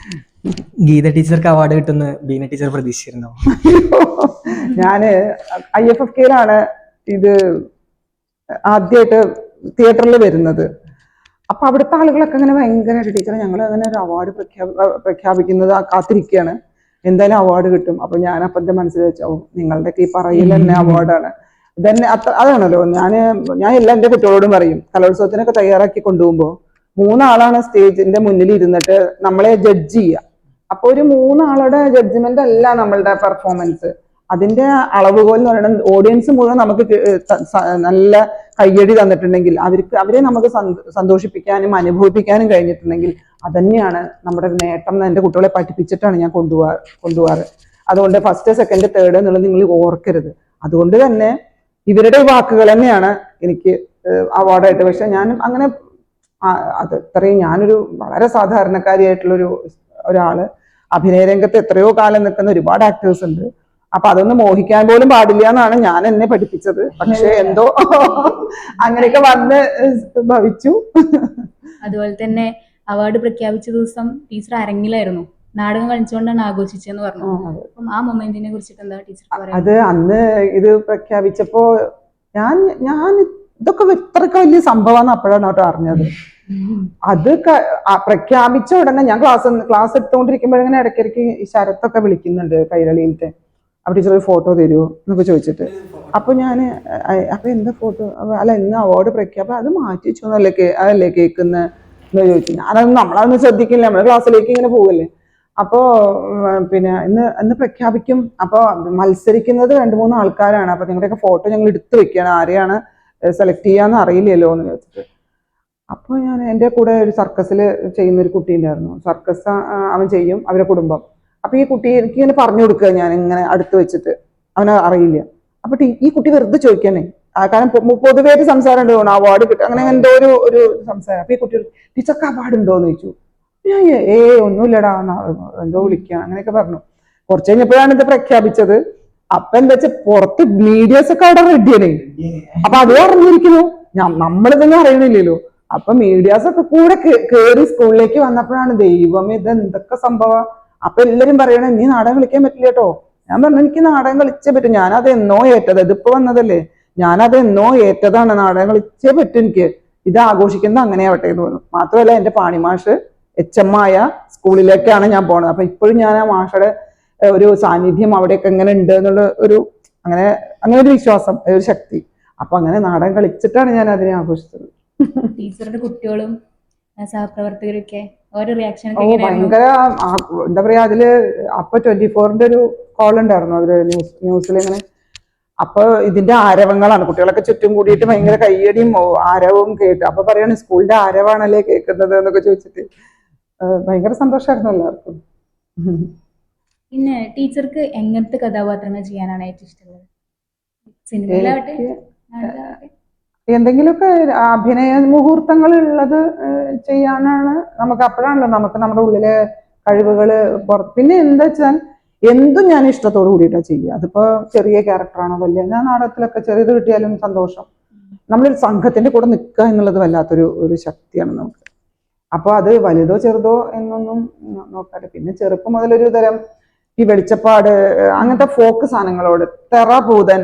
ഗീത ടീച്ചർക്ക് അവാർഡ് കിട്ടുന്ന ബീന ടീച്ചർ പ്രതീക്ഷിച്ചിരുന്നോ? ഞാന് IFFK-യിലാണ് ഇത് ആദ്യമായിട്ട് തിയേറ്ററിൽ വരുന്നത്. അപ്പൊ അവിടുത്തെ ആളുകളൊക്കെ അങ്ങനെ ഭയങ്കരമായിട്ട്, ടീച്ചറെ ഞങ്ങൾ അങ്ങനെ ഒരു അവാർഡ് പ്രഖ്യാപിക്കുന്നത് കാത്തിരിക്കുകയാണ്, എന്തായാലും അവാർഡ് കിട്ടും. അപ്പൊ ഞാൻ അപ്പന്റെ മനസ്സിൽ വെച്ചോ, നിങ്ങളുടെയൊക്കെ ഈ പറയൽ തന്നെ അവാർഡാണ് ഇതന്നെ. അതാണല്ലോ ഞാൻ എല്ലാ എൻ്റെ കുട്ടികളോടും പറയും, കലോത്സവത്തിനൊക്കെ തയ്യാറാക്കി കൊണ്ടുപോകുമ്പോൾ മൂന്നാളാണ് സ്റ്റേജിന്റെ മുന്നിൽ ഇരുന്നിട്ട് നമ്മളെ ജഡ്ജ് ചെയ്യുക. അപ്പൊ ഒരു മൂന്നാളുടെ ജഡ്ജ്മെന്റ് അല്ല നമ്മളുടെ പെർഫോമൻസ്. അതിന്റെ അളവുകോൽ എന്ന് പറയുന്നത് ഓഡിയൻസ് മുഴുവൻ നമുക്ക് നല്ല കയ്യടി തന്നിട്ടുണ്ടെങ്കിൽ അവരെ നമുക്ക് സന്തോഷിപ്പിക്കാനും അനുഭവിപ്പിക്കാനും കഴിഞ്ഞിട്ടുണ്ടെങ്കിൽ അതന്നെയാണ് നമ്മുടെ നേട്ടം എന്ന് എൻ്റെ കുട്ടികളെ പഠിപ്പിച്ചിട്ടാണ് ഞാൻ കൊണ്ടുപോകാറ്. അതുകൊണ്ട് ഫസ്റ്റ് സെക്കൻഡ് തേർഡ് എന്നുള്ളത് നിങ്ങൾ ഓർക്കരുത്. അതുകൊണ്ട് തന്നെ ഇവരുടെ വാക്കുകൾ തന്നെയാണ് എനിക്ക് അവാർഡായിട്ട്. പക്ഷെ ഞാൻ അങ്ങനെ അത് ഇത്രയും ഞാനൊരു വളരെ സാധാരണക്കാരിയായിട്ടുള്ളൊരു ഒരാള്, അഭിനയ രംഗത്ത് എത്രയോ കാലം നിൽക്കുന്ന ഒരുപാട് ആക്ടേഴ്സ് ഉണ്ട്. അപ്പൊ അതൊന്നും മോഹിക്കാൻ പോലും പാടില്ല എന്നാണ് ഞാൻ എന്നെ പഠിപ്പിച്ചത്. പക്ഷെ എന്തോ അങ്ങനെയൊക്കെ വന്ന് ഭവിച്ചു. അതുപോലെ തന്നെ അവാർഡ് പ്രഖ്യാപിച്ച ദിവസം ടീച്ചർ അരങ്ങിലായിരുന്നു, നാടകം കളിച്ചുകൊണ്ടാണ് ആഘോഷിച്ചെന്ന് പറഞ്ഞു. അപ്പം ആ മൊമെന്റിനെ കുറിച്ചിട്ട് എന്താ ടീച്ചർ പറയുന്നത്? അത് അന്ന് ഇത് പ്രഖ്യാപിച്ചപ്പോ ഞാൻ ഇതൊക്കെ ഇത്രയൊക്കെ വലിയ സംഭവമാണ് അപ്പോഴാണ് കേട്ടോ അറിഞ്ഞത്. അത് പ്രഖ്യാപിച്ച ഉടനെ ഞാൻ ക്ലാസ് എടുത്തുകൊണ്ടിരിക്കുമ്പോഴിങ്ങനെ ഇടയ്ക്കിടയ്ക്ക് ഈ ശരത്തൊക്കെ വിളിക്കുന്നുണ്ട് കൈരളിയിലത്തെ. അപ്പൊ ടീച്ചർ ഒരു ഫോട്ടോ തരുമോ എന്നൊക്കെ ചോദിച്ചിട്ട്. അപ്പൊ ഞാൻ അപ്പൊ എന്താ ഫോട്ടോ, അല്ല ഇന്ന് അവാർഡ് പ്രഖ്യാപനം അത് മാറ്റി വെച്ചു അതല്ലേ കേൾക്കുന്ന എന്ന് ചോദിച്ചു. നമ്മളതൊന്നും ശ്രദ്ധിക്കില്ല, നമ്മള് ക്ലാസ്സിലേക്ക് ഇങ്ങനെ പോവല്ലേ. അപ്പോ പിന്നെ ഇന്ന് പ്രഖ്യാപിക്കും. അപ്പൊ മത്സരിക്കുന്നത് 2-3 ആൾക്കാരാണ്. അപ്പൊ നിങ്ങളുടെയൊക്കെ ഫോട്ടോ ഞങ്ങൾ എടുത്തു വെക്കുകയാണ്, ആരെയാണ് സെലക്ട് ചെയ്യാന്ന് അറിയില്ലല്ലോ എന്ന് ചോദിച്ചിട്ട്. അപ്പൊ ഞാൻ എൻ്റെ കൂടെ ഒരു സർക്കസിൽ ചെയ്യുന്ന ഒരു കുട്ടി ഉണ്ടായിരുന്നു. സർക്കസ് അവൻ ചെയ്യും, അവരെ കുടുംബം. അപ്പൊ ഈ കുട്ടി എനിക്ക് ഇങ്ങനെ പറഞ്ഞു കൊടുക്കുക, ഞാൻ ഇങ്ങനെ അടുത്ത് വെച്ചിട്ട്, അവന് അറിയില്ല. അപ്പൊ ഈ കുട്ടി വെറുതെ ചോദിക്കാനേ, കാരണം പൊതുവേ ഒരു സംസാരം ഉണ്ട്, അവാർഡ് കിട്ടും അങ്ങനെ എന്തോ ഒരു സംസാരം. അപ്പൊ ഈ കുട്ടി ടീച്ചർക്ക് അവാർഡ് ഉണ്ടോന്ന് ചോദിച്ചു. ഞാൻ ഒന്നുമില്ലടാ എന്തോ വിളിക്കാം അങ്ങനെയൊക്കെ പറഞ്ഞു. കുറച്ച് കഴിഞ്ഞപ്പോഴാണ് ഇത് പ്രഖ്യാപിച്ചത്. അപ്പൊ എന്താ വെച്ചാൽ പുറത്ത് മീഡിയസ് ഒക്കെ അവിടെ റെഡിയാണ്. അപ്പൊ അത് അറിഞ്ഞിരിക്കുന്നു, നമ്മളിതൊന്നും അറിയണില്ലല്ലോ. അപ്പൊ മീഡിയാസ് ഒക്കെ കൂടെ കേറി സ്കൂളിലേക്ക് വന്നപ്പോഴാണ് ദൈവം ഇത് എന്തൊക്കെ സംഭവം. അപ്പൊ എല്ലാരും പറയണേ നീ നാടകം കളിക്കാൻ പറ്റില്ല കേട്ടോ. ഞാൻ പറഞ്ഞു എനിക്ക് നാടകം കളിച്ചേ പറ്റും, ഞാനത് എന്നോ ഏറ്റത്, ഇതിപ്പോ വന്നതല്ലേ, ഞാനത് എന്നോ ഏറ്റതാണ്, നാടകം കളിച്ചേ പറ്റും എനിക്ക്, ഇത് ആഘോഷിക്കുന്നത് അങ്ങനെ ആവട്ടെ എന്ന് പറഞ്ഞു. മാത്രമല്ല എന്റെ പാണിമാഷ് HM ആയ സ്കൂളിലേക്കാണ് ഞാൻ പോണത്. അപ്പൊ ഇപ്പോഴും ഞാൻ ആ മാഷയുടെ ഒരു സാന്നിധ്യം അവിടെയൊക്കെ എങ്ങനെ ഉണ്ട് എന്നുള്ള അങ്ങനെ ഒരു വിശ്വാസം, ഒരു ശക്തി. അപ്പൊ അങ്ങനെ നാടകം കളിച്ചിട്ടാണ് ഞാൻ അതിനെ ആഘോഷിച്ചത്. ടീച്ചറുടെ കുട്ടികളും സഹപ്രവർത്തകരൊക്കെ ഓരോ റിയാക്ഷൻ ഭയങ്കര എന്താ പറയാ, അതില് അപ്പൊ 24-ന്റെ ഒരു കോൾ ഉണ്ടായിരുന്നു അവര് ന്യൂസിൽ ഇങ്ങനെ. അപ്പൊ ഇതിന്റെ ആരവങ്ങളാണ്, കുട്ടികളൊക്കെ ചുറ്റും കൂടിയിട്ട് ഭയങ്കര കയ്യടിയും ആരവവും കേട്ടു. അപ്പൊ പറയാണ് സ്കൂളിന്റെ ആരവാണല്ലേ കേൾക്കുന്നത് എന്നൊക്കെ ചോദിച്ചിട്ട് ഭയങ്കര സന്തോഷമായിരുന്നു എല്ലാവർക്കും. പിന്നെ ടീച്ചർക്ക് എങ്ങനത്തെ കഥാപാത്രങ്ങൾ ചെയ്യാനാണ് ഏറ്റവും ഇഷ്ടമുള്ളത്? സിനിമയിലാവട്ടെ എന്തെങ്കിലുമൊക്കെ അഭിനയ മുഹൂർത്തങ്ങൾ ഉള്ളത് ചെയ്യാനാണ് നമുക്ക്. അപ്പോഴാണല്ലോ നമുക്ക് നമ്മുടെ ഉള്ളിലെ കഴിവുകള് പിന്നെ എന്താ വെച്ചാൽ എന്തും ഞാൻ ഇഷ്ടത്തോട് കൂടിയിട്ടാണ് ചെയ്യുക. അതിപ്പോ ചെറിയ ക്യാരക്ടറാണോ വലിയ, ഞാൻ നാടകത്തിലൊക്കെ ചെറിയത് കിട്ടിയാലും സന്തോഷം. നമ്മളൊരു സംഘത്തിന്റെ കൂടെ നിൽക്കുക എന്നുള്ളത് വല്ലാത്തൊരു ശക്തിയാണ് നമുക്ക്. അപ്പൊ അത് വലുതോ ചെറുതോ എന്നൊന്നും നോക്കാതെ പിന്നെ ചെറുപ്പം മുതലൊരു തരം ഈ വെളിച്ചപ്പാട് അങ്ങനത്തെ ഫോക്ക് സാധനങ്ങളോട്, തെറപൂതൻ,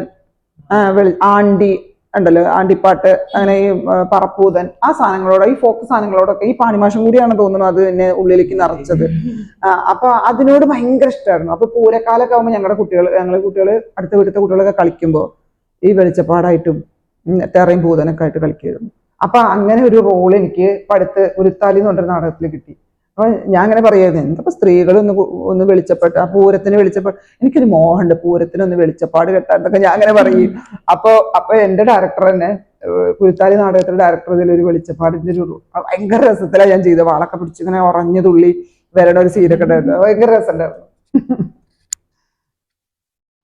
ആണ്ടി ഉണ്ടല്ലോ, ആണ്ടിപ്പാട്ട്, അങ്ങനെ ഈ പറപ്പൂതൻ, ആ സാധനങ്ങളോട്, ഈ ഫോക്ക് സാധനങ്ങളോടൊക്കെ ഈ പാണിമാഷം കൂടിയാണ് തോന്നുന്നു അത് എന്നെ ഉള്ളിലേക്ക് നിറച്ചത്. അപ്പൊ അതിനോട് ഭയങ്കര ഇഷ്ടമായിരുന്നു. അപ്പൊ പൂരക്കാലൊക്കെ ആകുമ്പോൾ ഞങ്ങളെ കുട്ടികൾ അടുത്ത വീട്ടിലത്തെ കുട്ടികളൊക്കെ കളിക്കുമ്പോൾ ഈ വെളിച്ചപ്പാടായിട്ടും തെറയും പൂതനൊക്കെ ആയിട്ട് കളിക്കുമായിരുന്നു. അപ്പൊ അങ്ങനെ ഒരു റോൾ എനിക്ക് പടുത്ത് ഉരുത്താലി എന്ന് പറഞ്ഞൊരു നാടകത്തിൽ കിട്ടി. അപ്പൊ ഞാൻ അങ്ങനെ പറയായിരുന്നു, എന്തപ്പോ സ്ത്രീകൾ ഒന്ന് വെളിച്ചപ്പെട്ട് ആ പൂരത്തിന് വെളിച്ചപ്പാട്, എനിക്കൊരു മോഹമുണ്ട് പൂരത്തിനൊന്ന് വെളിച്ചപ്പാട് കെട്ടാൻ എന്നൊക്കെ ഞാൻ അങ്ങനെ പറയും. അപ്പൊ എന്റെ ഡയറക്ടർ തന്നെ, കുരുത്താലി നാടകത്തിന്റെ ഡയറക്ടർ, ഇതിലൊരു വെളിച്ചപ്പാടിന്റെ ഒരു ഭയങ്കര രസത്തിലാണ് ഞാൻ ചെയ്തത്. വാളൊക്കെ പിടിച്ച് ഇങ്ങനെ ഉറഞ്ഞു തുള്ളി വരണ ഒരു സീനൊക്കെ ഉണ്ടായിരുന്നു, ഭയങ്കര രസമുണ്ടായിരുന്നു.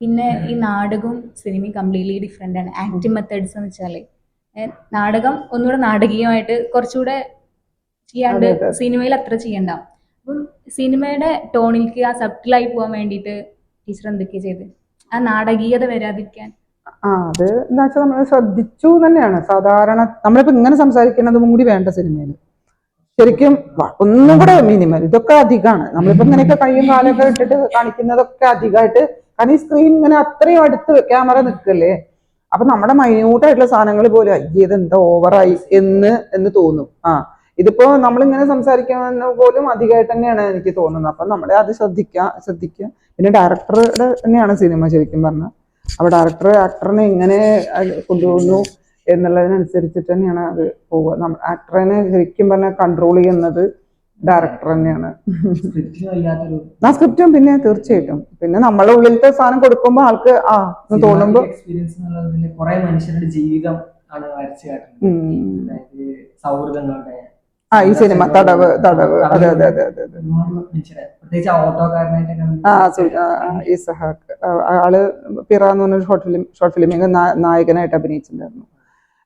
പിന്നെ ഈ നാടകവും സിനിമയും കംപ്ലീറ്റ്ലി ഡിഫറെന്റ് ആണ്. ആക്ടിങ് മെത്തേഡ്സ് എന്ന് വെച്ചാല് നാടകം ഒന്നുകൂടെ നാടകീയമായിട്ട് കുറച്ചുകൂടെ ചെയ്യാണ്ട് സിനിമയിൽ അത്ര ചെയ്യണ്ട. അപ്പം സിനിമയുടെ ടോണിലേക്ക് ആ സബ്റ്റിലായി പോകാൻ വേണ്ടിയിട്ട് ടീച്ചർ എന്തൊക്കെയാ ചെയ്ത് ആ നാടകീയത വരാതിരിക്കാൻ? അത് എന്താ വെച്ചാൽ നമ്മൾ ശ്രദ്ധിച്ചു തന്നെയാണ്. സാധാരണ നമ്മളിപ്പോ ഇങ്ങനെ സംസാരിക്കുന്നതും കൂടി വേണ്ട സിനിമയിൽ ശരിക്കും ഒന്നും കൂടെ മിനിമൽ. ഇതൊക്കെ അധികമാണ്. നമ്മളിപ്പോ ഇങ്ങനെയൊക്കെ കയ്യും കാലൊക്കെ ഇട്ടിട്ട് കാണിക്കുന്നതൊക്കെ അധികമായിട്ട്, കാരണം ഈ സ്ക്രീൻ ഇങ്ങനെ അത്രയും അടുത്ത് ക്യാമറ നിൽക്കല്ലേ. അപ്പൊ നമ്മുടെ മൈന്യൂട്ടായിട്ടുള്ള സാധനങ്ങൾ പോലും ഇതെന്താ ഓവറായി എന്ന് തോന്നും. ഇതിപ്പോ നമ്മളിങ്ങനെ സംസാരിക്കുന്ന പോലും അധികമായിട്ട് തന്നെയാണ് എനിക്ക് തോന്നുന്നത്. അപ്പൊ നമ്മളെ അത് ശ്രദ്ധിക്കുക. പിന്നെ ഡയറക്ടറുടെ തന്നെയാണ് സിനിമ ശരിക്കും പറഞ്ഞാൽ. അപ്പൊ ഡയറക്ടർ ആക്ടറിനെ എങ്ങനെ കൊണ്ടുപോകുന്നു എന്നുള്ളതിനനുസരിച്ചിട്ട് തന്നെയാണ് അത് പോവുക. ആക്ടറിനെ ശരിക്കും പറഞ്ഞാൽ കൺട്രോൾ ചെയ്യുന്നത് ഡയറക്ടർ തന്നെയാണ്. ആ സ്ക്രിപ്റ്റും പിന്നെ തീർച്ചയായിട്ടും പിന്നെ നമ്മളെ ഉള്ളിലത്തെ സാധനം കൊടുക്കുമ്പോ ആൾക്ക് എന്ന് തോന്നുമ്പോ കുറെ മനുഷ്യരുടെ ജീവിതം ആണ് വരച്ചു കാട്ടുന്നത്. സൗഹൃദങ്ങളുടെ ഈ സിനിമ തടവ് അതെ അതെ അതെ അതെ അതെ. ഇസഹാക്ക് ആള് പിറ എന്ന് പറഞ്ഞൊരു ഷോർട്ട് ഫിലിമിൽ നായകനായിട്ട് അഭിനയിച്ചിട്ടുണ്ടായിരുന്നു.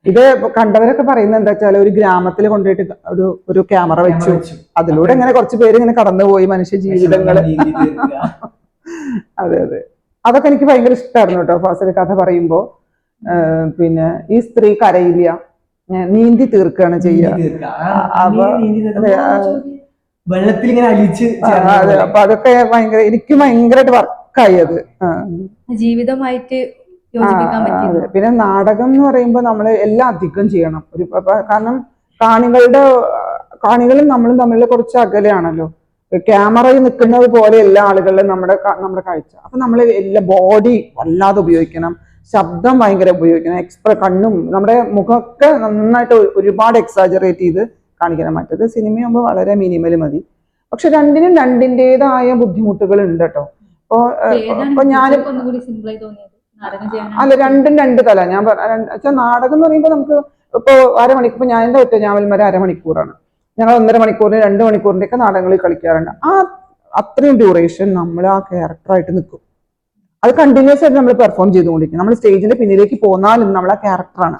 ഇത് കണ്ടവരൊക്കെ പറയുന്നത് എന്താ വെച്ചാൽ ഒരു ഗ്രാമത്തിൽ കൊണ്ടുപോയിട്ട് ഒരു ക്യാമറ വെച്ചു, അതിലൂടെ ഇങ്ങനെ കുറച്ച് പേര് ഇങ്ങനെ കടന്നുപോയി മനുഷ്യ ജീവിതങ്ങള്. അതെ അതെ, അതൊക്കെ എനിക്ക് ഭയങ്കര ഇഷ്ടമായിരുന്നു കേട്ടോ. ഫാസിൽ കഥ പറയുമ്പോ പിന്നെ ഈ സ്ത്രീ കരയില്ല, നീന്തി തീർക്കുകയാണ് ചെയ്യുക. വെള്ളത്തിൽ ഇങ്ങനെ അലിച്ച് അതെ, അപ്പൊ അതൊക്കെ ഭയങ്കര എനിക്ക് ഭയങ്കരമായിട്ട് വർക്കായി അത് ജീവിതമായിട്ട്. പിന്നെ നാടകം എന്ന് പറയുമ്പോൾ നമ്മൾ എല്ലാം അധികം ചെയ്യണം. കാരണം കാണികളും നമ്മളും തമ്മിൽ കുറച്ച് അകലെയാണല്ലോ. ക്യാമറയിൽ നിൽക്കുന്നത് പോലെ എല്ലാ ആളുകളിലും നമ്മുടെ കാഴ്ച. അപ്പൊ നമ്മൾ എല്ലാ ബോഡി വല്ലാതെ ഉപയോഗിക്കണം, ശബ്ദം ഭയങ്കര ഉപയോഗിക്കണം, കണ്ണും നമ്മുടെ മുഖമൊക്കെ നന്നായിട്ട് ഒരുപാട് എക്സാജറേറ്റ് ചെയ്ത് കാണിക്കണം. മറ്റത് സിനിമയാകുമ്പോൾ വളരെ മിനിമൽ മതി. പക്ഷെ രണ്ടിൻ്റെതായ ബുദ്ധിമുട്ടുകൾ ഉണ്ട് കേട്ടോ. ഇപ്പൊ ഞാൻ അല്ല, രണ്ടും രണ്ട് തല. ഞാൻ വെച്ചാൽ നാടകം എന്ന് പറയുമ്പോൾ നമുക്ക് ഇപ്പൊ അരമണിക്കൂർ, ഞാൻ എൻ്റെ ഒറ്റ ഞാവൽമര അരമണിക്കൂറാണ്. ഞങ്ങൾ 1.5 മണിക്കൂറിന് 2 മണിക്കൂറിന്റെ ഒക്കെ നാടകങ്ങളിൽ കളിക്കാറുണ്ട്. അത്രയും ഡ്യൂറേഷൻ നമ്മൾ ആ ക്യാരക്ടറായിട്ട് നിൽക്കും. അത് കണ്ടിന്യൂസ് ആയിട്ട് നമ്മൾ പെർഫോം ചെയ്തുകൊണ്ടിരിക്കും. നമ്മൾ സ്റ്റേജിന്റെ പിന്നിലേക്ക് പോന്നാലും നമ്മൾ ആ ക്യാരക്ടറാണ്.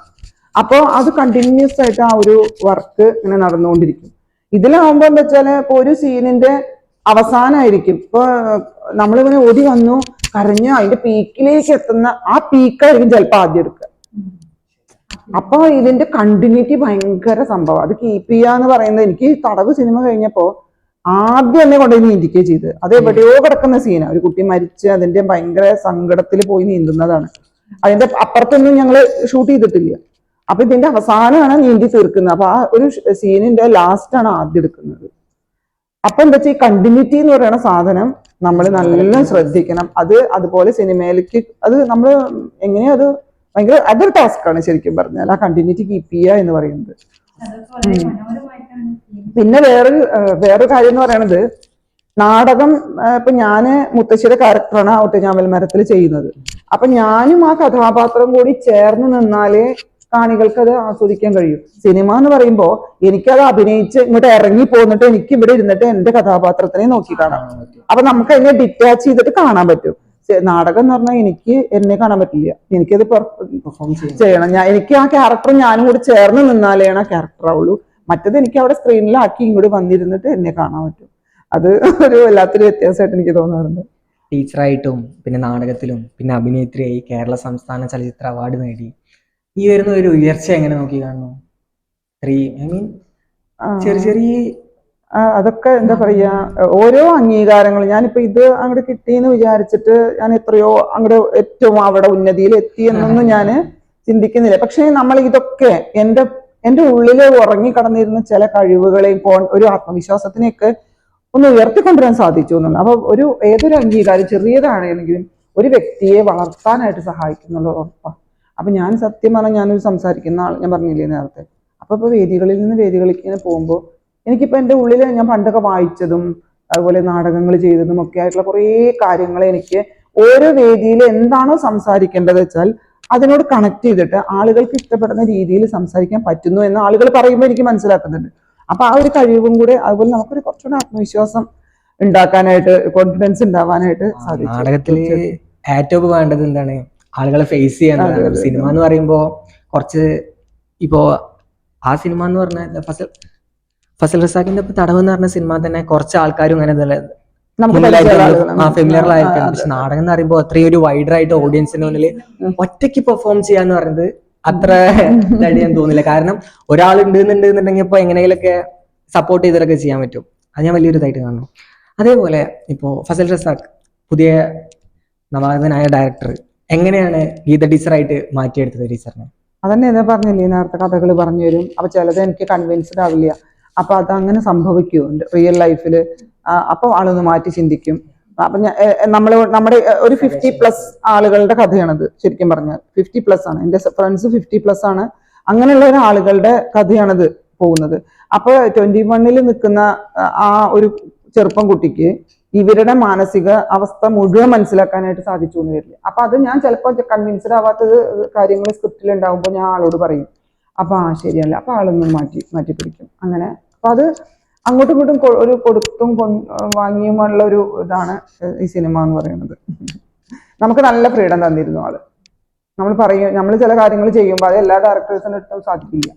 അപ്പോൾ അത് കണ്ടിന്യൂസ് ആയിട്ട് ആ ഒരു വർക്ക് ഇങ്ങനെ നടന്നുകൊണ്ടിരിക്കും. ഇതിലാവുമ്പോൾ എന്താ വെച്ചാൽ ഇപ്പൊ ഒരു സീനിന്റെ അവസാനമായിരിക്കും. ഇപ്പൊ നമ്മളിങ്ങനെ ഓടി വന്നു കരഞ്ഞു അതിന്റെ പീക്കിലേക്ക് എത്തുന്ന ആ പീക്കായിരിക്കും ചിലപ്പോൾ ആദ്യം എടുക്കുക. അപ്പൊ ഇതിന്റെ കണ്ടിന്യൂറ്റി ഭയങ്കര സംഭവം. അത് കീപ്പ് ചെയ്യാന്ന് പറയുന്നത് എനിക്ക് തടവ് സിനിമ കഴിഞ്ഞപ്പോ ആദ്യം എന്നെ കൊണ്ടുപോയി നീന്തിക്കുകയും ചെയ്ത്. അത് എവിടെയോ കിടക്കുന്ന സീനാണ്. ഒരു കുട്ടി മരിച്ച് അതിന്റെ ഭയങ്കര സങ്കടത്തിൽ പോയി നീന്തുന്നതാണ്. അതിന്റെ അപ്പുറത്തൊന്നും ഞങ്ങൾ ഷൂട്ട് ചെയ്തിട്ടില്ല. അപ്പൊ ഇതിന്റെ അവസാനമാണ് നീന്തി തീർക്കുന്നത്. അപ്പൊ ആ ഒരു സീനിന്റെ ലാസ്റ്റാണ് ആദ്യം എടുക്കുന്നത്. അപ്പൊ എന്താ വെച്ചാൽ ഈ കണ്ടിന്യൂറ്റി എന്ന് പറയുന്ന സാധനം നമ്മൾ നല്ല ശ്രദ്ധിക്കണം. അതുപോലെ സിനിമയിലേക്ക് അത് നമ്മൾ എങ്ങനെയാ അത് ഭയങ്കര അതൊരു ടാസ്ക്കാണ് ശരിക്കും പറഞ്ഞാൽ, ആ കണ്ടിന്യൂറ്റി കീപ്പ് ചെയ്യുക എന്ന് പറയുന്നത്. പിന്നെ വേറൊരു കാര്യം എന്ന് പറയുന്നത്, നാടകം ഇപ്പൊ ഞാന് മുത്തശ്ശിയുടെ ക്യാരക്ടറാണ് ആ ഒറ്റഞ്ഞാവൽ മരത്തിൽ ചെയ്യുന്നത്. അപ്പൊ ഞാനും ആ കഥാപാത്രം കൂടി ചേർന്ന് നിന്നാലേ കാണികൾക്ക് അത് ആസ്വദിക്കാൻ കഴിയും. സിനിമ എന്ന് പറയുമ്പോൾ എനിക്കത് അഭിനയിച്ച് ഇങ്ങോട്ട് ഇറങ്ങി പോന്നിട്ട് എനിക്ക് ഇവിടെ ഇരുന്നിട്ട് എന്റെ കഥാപാത്രത്തിനെ നോക്കി കാണാം. അപ്പൊ നമുക്ക് അതിനെ ഡിറ്റാച്ച് ചെയ്തിട്ട് കാണാൻ പറ്റും. നാടകം എന്ന് പറഞ്ഞാൽ എനിക്ക് എന്നെ കാണാൻ പറ്റില്ല, എനിക്കത് പെർഫോം ചെയ്യണം. എനിക്ക് ആ ക്യാരക്ടർ ഞാനും കൂടി ചേർന്ന് നിന്നാലേണ് ആ ക്യാരക്ടർ ആവുള്ളൂ. മറ്റത് എനിക്ക് അവിടെ സ്ക്രീനിലാക്കി ഇങ്ങോട്ട് വന്നിരുന്നിട്ട് എന്നെ കാണാൻ പറ്റും. അത് ഒരു വല്ലാത്തൊരു വ്യത്യാസമായിട്ട് എനിക്ക് തോന്നാറുണ്ട്. ടീച്ചറായിട്ടും പിന്നെ നാടകത്തിലും പിന്നെ അഭിനേത്രിയായി കേരള സംസ്ഥാന ചലച്ചിത്ര അവാർഡ് നേടി. ഈ വരുന്ന ഒരു ഉയർച്ച എങ്ങനെ നോക്കി കാണുന്നു? ചെറിയ അതൊക്കെ എന്താ പറയാ, ഓരോ അംഗീകാരങ്ങൾ ഞാനിപ്പോ ഇത് അങ്ങോട്ട് കിട്ടിയെന്ന് വിചാരിച്ചിട്ട് ഞാൻ എത്രയോ അങ്ങോട്ട് ഏറ്റവും അവിടെ ഉന്നതിയിൽ എത്തിയെന്നൊന്നും ഞാൻ ചിന്തിക്കുന്നില്ല. പക്ഷെ നമ്മൾ ഇതൊക്കെ എൻ്റെ ഉള്ളിൽ ഉറങ്ങിക്കടന്നിരുന്ന ചില കഴിവുകളെയും ഒരു ആത്മവിശ്വാസത്തിനെയൊക്കെ ഒന്ന് ഉയർത്തിക്കൊണ്ടുവരാൻ സാധിച്ചു എന്നുള്ളത്. അപ്പൊ ഏതൊരു അംഗീകാരം ചെറിയതാണെങ്കിലും ഒരു വ്യക്തിയെ വളർത്താനായിട്ട് സഹായിക്കുന്നുള്ള ഉറപ്പാണ്. അപ്പൊ ഞാൻ സത്യം പറഞ്ഞാൽ ഞാനൊരു സംസാരിക്കുന്ന ആൾ, ഞാൻ പറഞ്ഞില്ലേ നേരത്തെ. അപ്പൊ വേദികളിൽ നിന്ന് വേദികളിലേക്ക് ഇങ്ങനെ പോകുമ്പോൾ എനിക്കിപ്പോ എൻ്റെ ഉള്ളിൽ ഞാൻ പണ്ടൊക്കെ വായിച്ചതും അതുപോലെ നാടകങ്ങൾ ചെയ്തതും ഒക്കെ ആയിട്ടുള്ള കുറേ കാര്യങ്ങൾ എനിക്ക് ഓരോ വേദിയിൽ എന്താണോ സംസാരിക്കേണ്ടത് വെച്ചാൽ അതിനോട് കണക്ട് ചെയ്തിട്ട് ആളുകൾക്ക് ഇഷ്ടപ്പെടുന്ന രീതിയിൽ സംസാരിക്കാൻ പറ്റുന്നു എന്ന് ആളുകൾ പറയുമ്പോൾ എനിക്ക് മനസ്സിലാക്കുന്നുണ്ട്. അപ്പൊ ആ ഒരു കഴിവും കൂടെ അതുപോലെ നമുക്കൊരു കുറച്ചുകൂടെ ആത്മവിശ്വാസം ഉണ്ടാക്കാനായിട്ട്, കോൺഫിഡൻസ് ഉണ്ടാവാനായിട്ട് സാധിക്കും. നാടകത്തിൽ ഏറ്റവും വേണ്ടത് എന്താണ്? ആളുകളെ ഫേസ് ചെയ്യാൻ. സിനിമ എന്ന് പറയുമ്പോൾ കുറച്ച് ഇപ്പോ ആ സിനിമ എന്ന് പറഞ്ഞാൽ ഫസൽ റസാഖിന്റെ തടവ് എന്ന് പറഞ്ഞ സിനിമ തന്നെ കുറച്ച് ആൾക്കാരും അങ്ങനെ ഫെമിലിയർ ആയിരിക്കും. പക്ഷെ നാടകം എന്ന് പറയുമ്പോൾ അത്രയും ഒരു വൈഡർ ആയിട്ട് ഓഡിയൻസിന് മുന്നിൽ ഒറ്റയ്ക്ക് പെർഫോം ചെയ്യാന്ന് പറയുന്നത് അത്ര ഞാൻ തോന്നില്ല. കാരണം ഒരാൾ ഉണ്ടെന്നുണ്ടെങ്കിൽ ഇപ്പൊ എങ്ങനെയൊക്കെ സപ്പോർട്ട് ചെയ്തിട്ടൊക്കെ ചെയ്യാൻ പറ്റും. അത് ഞാൻ വലിയൊരു ഇതായിട്ട് കാണുന്നു. അതേപോലെ ഇപ്പോ ഫസൽ റസാഖ് പുതിയ നവാഗതനായ ഡയറക്ടർ എങ്ങനെയാണ് ഗീത ടീച്ചറായിട്ട് മാറ്റിയെടുത്തത് ടീച്ചറിനെ? അതന്നെ ഇതാ പറഞ്ഞില്ലേ, നേരത്തെ കഥകൾ പറഞ്ഞു തരും. അപ്പൊ ചിലത് എനിക്ക് കൺവിൻസ്ഡ് ആവില്ല. അപ്പൊ അതങ്ങനെ സംഭവിക്കും റിയൽ ലൈഫിൽ. അപ്പൊ ആളൊന്ന് മാറ്റി ചിന്തിക്കും. അപ്പൊ നമ്മുടെ ഒരു 50+ ആളുകളുടെ കഥയാണത്. ശരിക്കും പറഞ്ഞാൽ 50+ ആണ്. എൻ്റെ ഫ്രണ്ട്സ് 50+ ആണ്. അങ്ങനെയുള്ള ആളുകളുടെ കഥയാണിത് പോകുന്നത്. അപ്പൊ 21 നിൽക്കുന്ന ആ ഒരു ചെറുപ്പം കുട്ടിക്ക് ഇവരുടെ മാനസിക അവസ്ഥ മുഴുവൻ മനസ്സിലാക്കാനായിട്ട് സാധിച്ചു എന്ന് വരില്ല. അപ്പൊ അത് ഞാൻ ചിലപ്പോൾ കൺവിൻസ്ഡ് ആവാത്തത് കാര്യങ്ങൾ സ്ക്രിപ്റ്റിൽ ഉണ്ടാവുമ്പോൾ ഞാൻ ആളോട് പറയും, അപ്പൊ ശരിയല്ല, അപ്പൊ ആളൊന്നും മാറ്റി പിടിക്കും. അങ്ങനെ അപ്പൊ അത് അങ്ങോട്ടും ഇങ്ങോട്ടും ഒരു കൊടുത്തും വാങ്ങിയുമുള്ള ഒരു ഇതാണ് ഈ സിനിമ എന്ന് പറയുന്നത്. നമുക്ക് നല്ല ഫ്രീഡം തന്നിരുന്നു ആള്. നമ്മൾ ചില കാര്യങ്ങൾ ചെയ്യുമ്പോൾ അത് എല്ലാ ഡയറക്ടേഴ്സിനും ഇട്ടും സാധിക്കില്ല.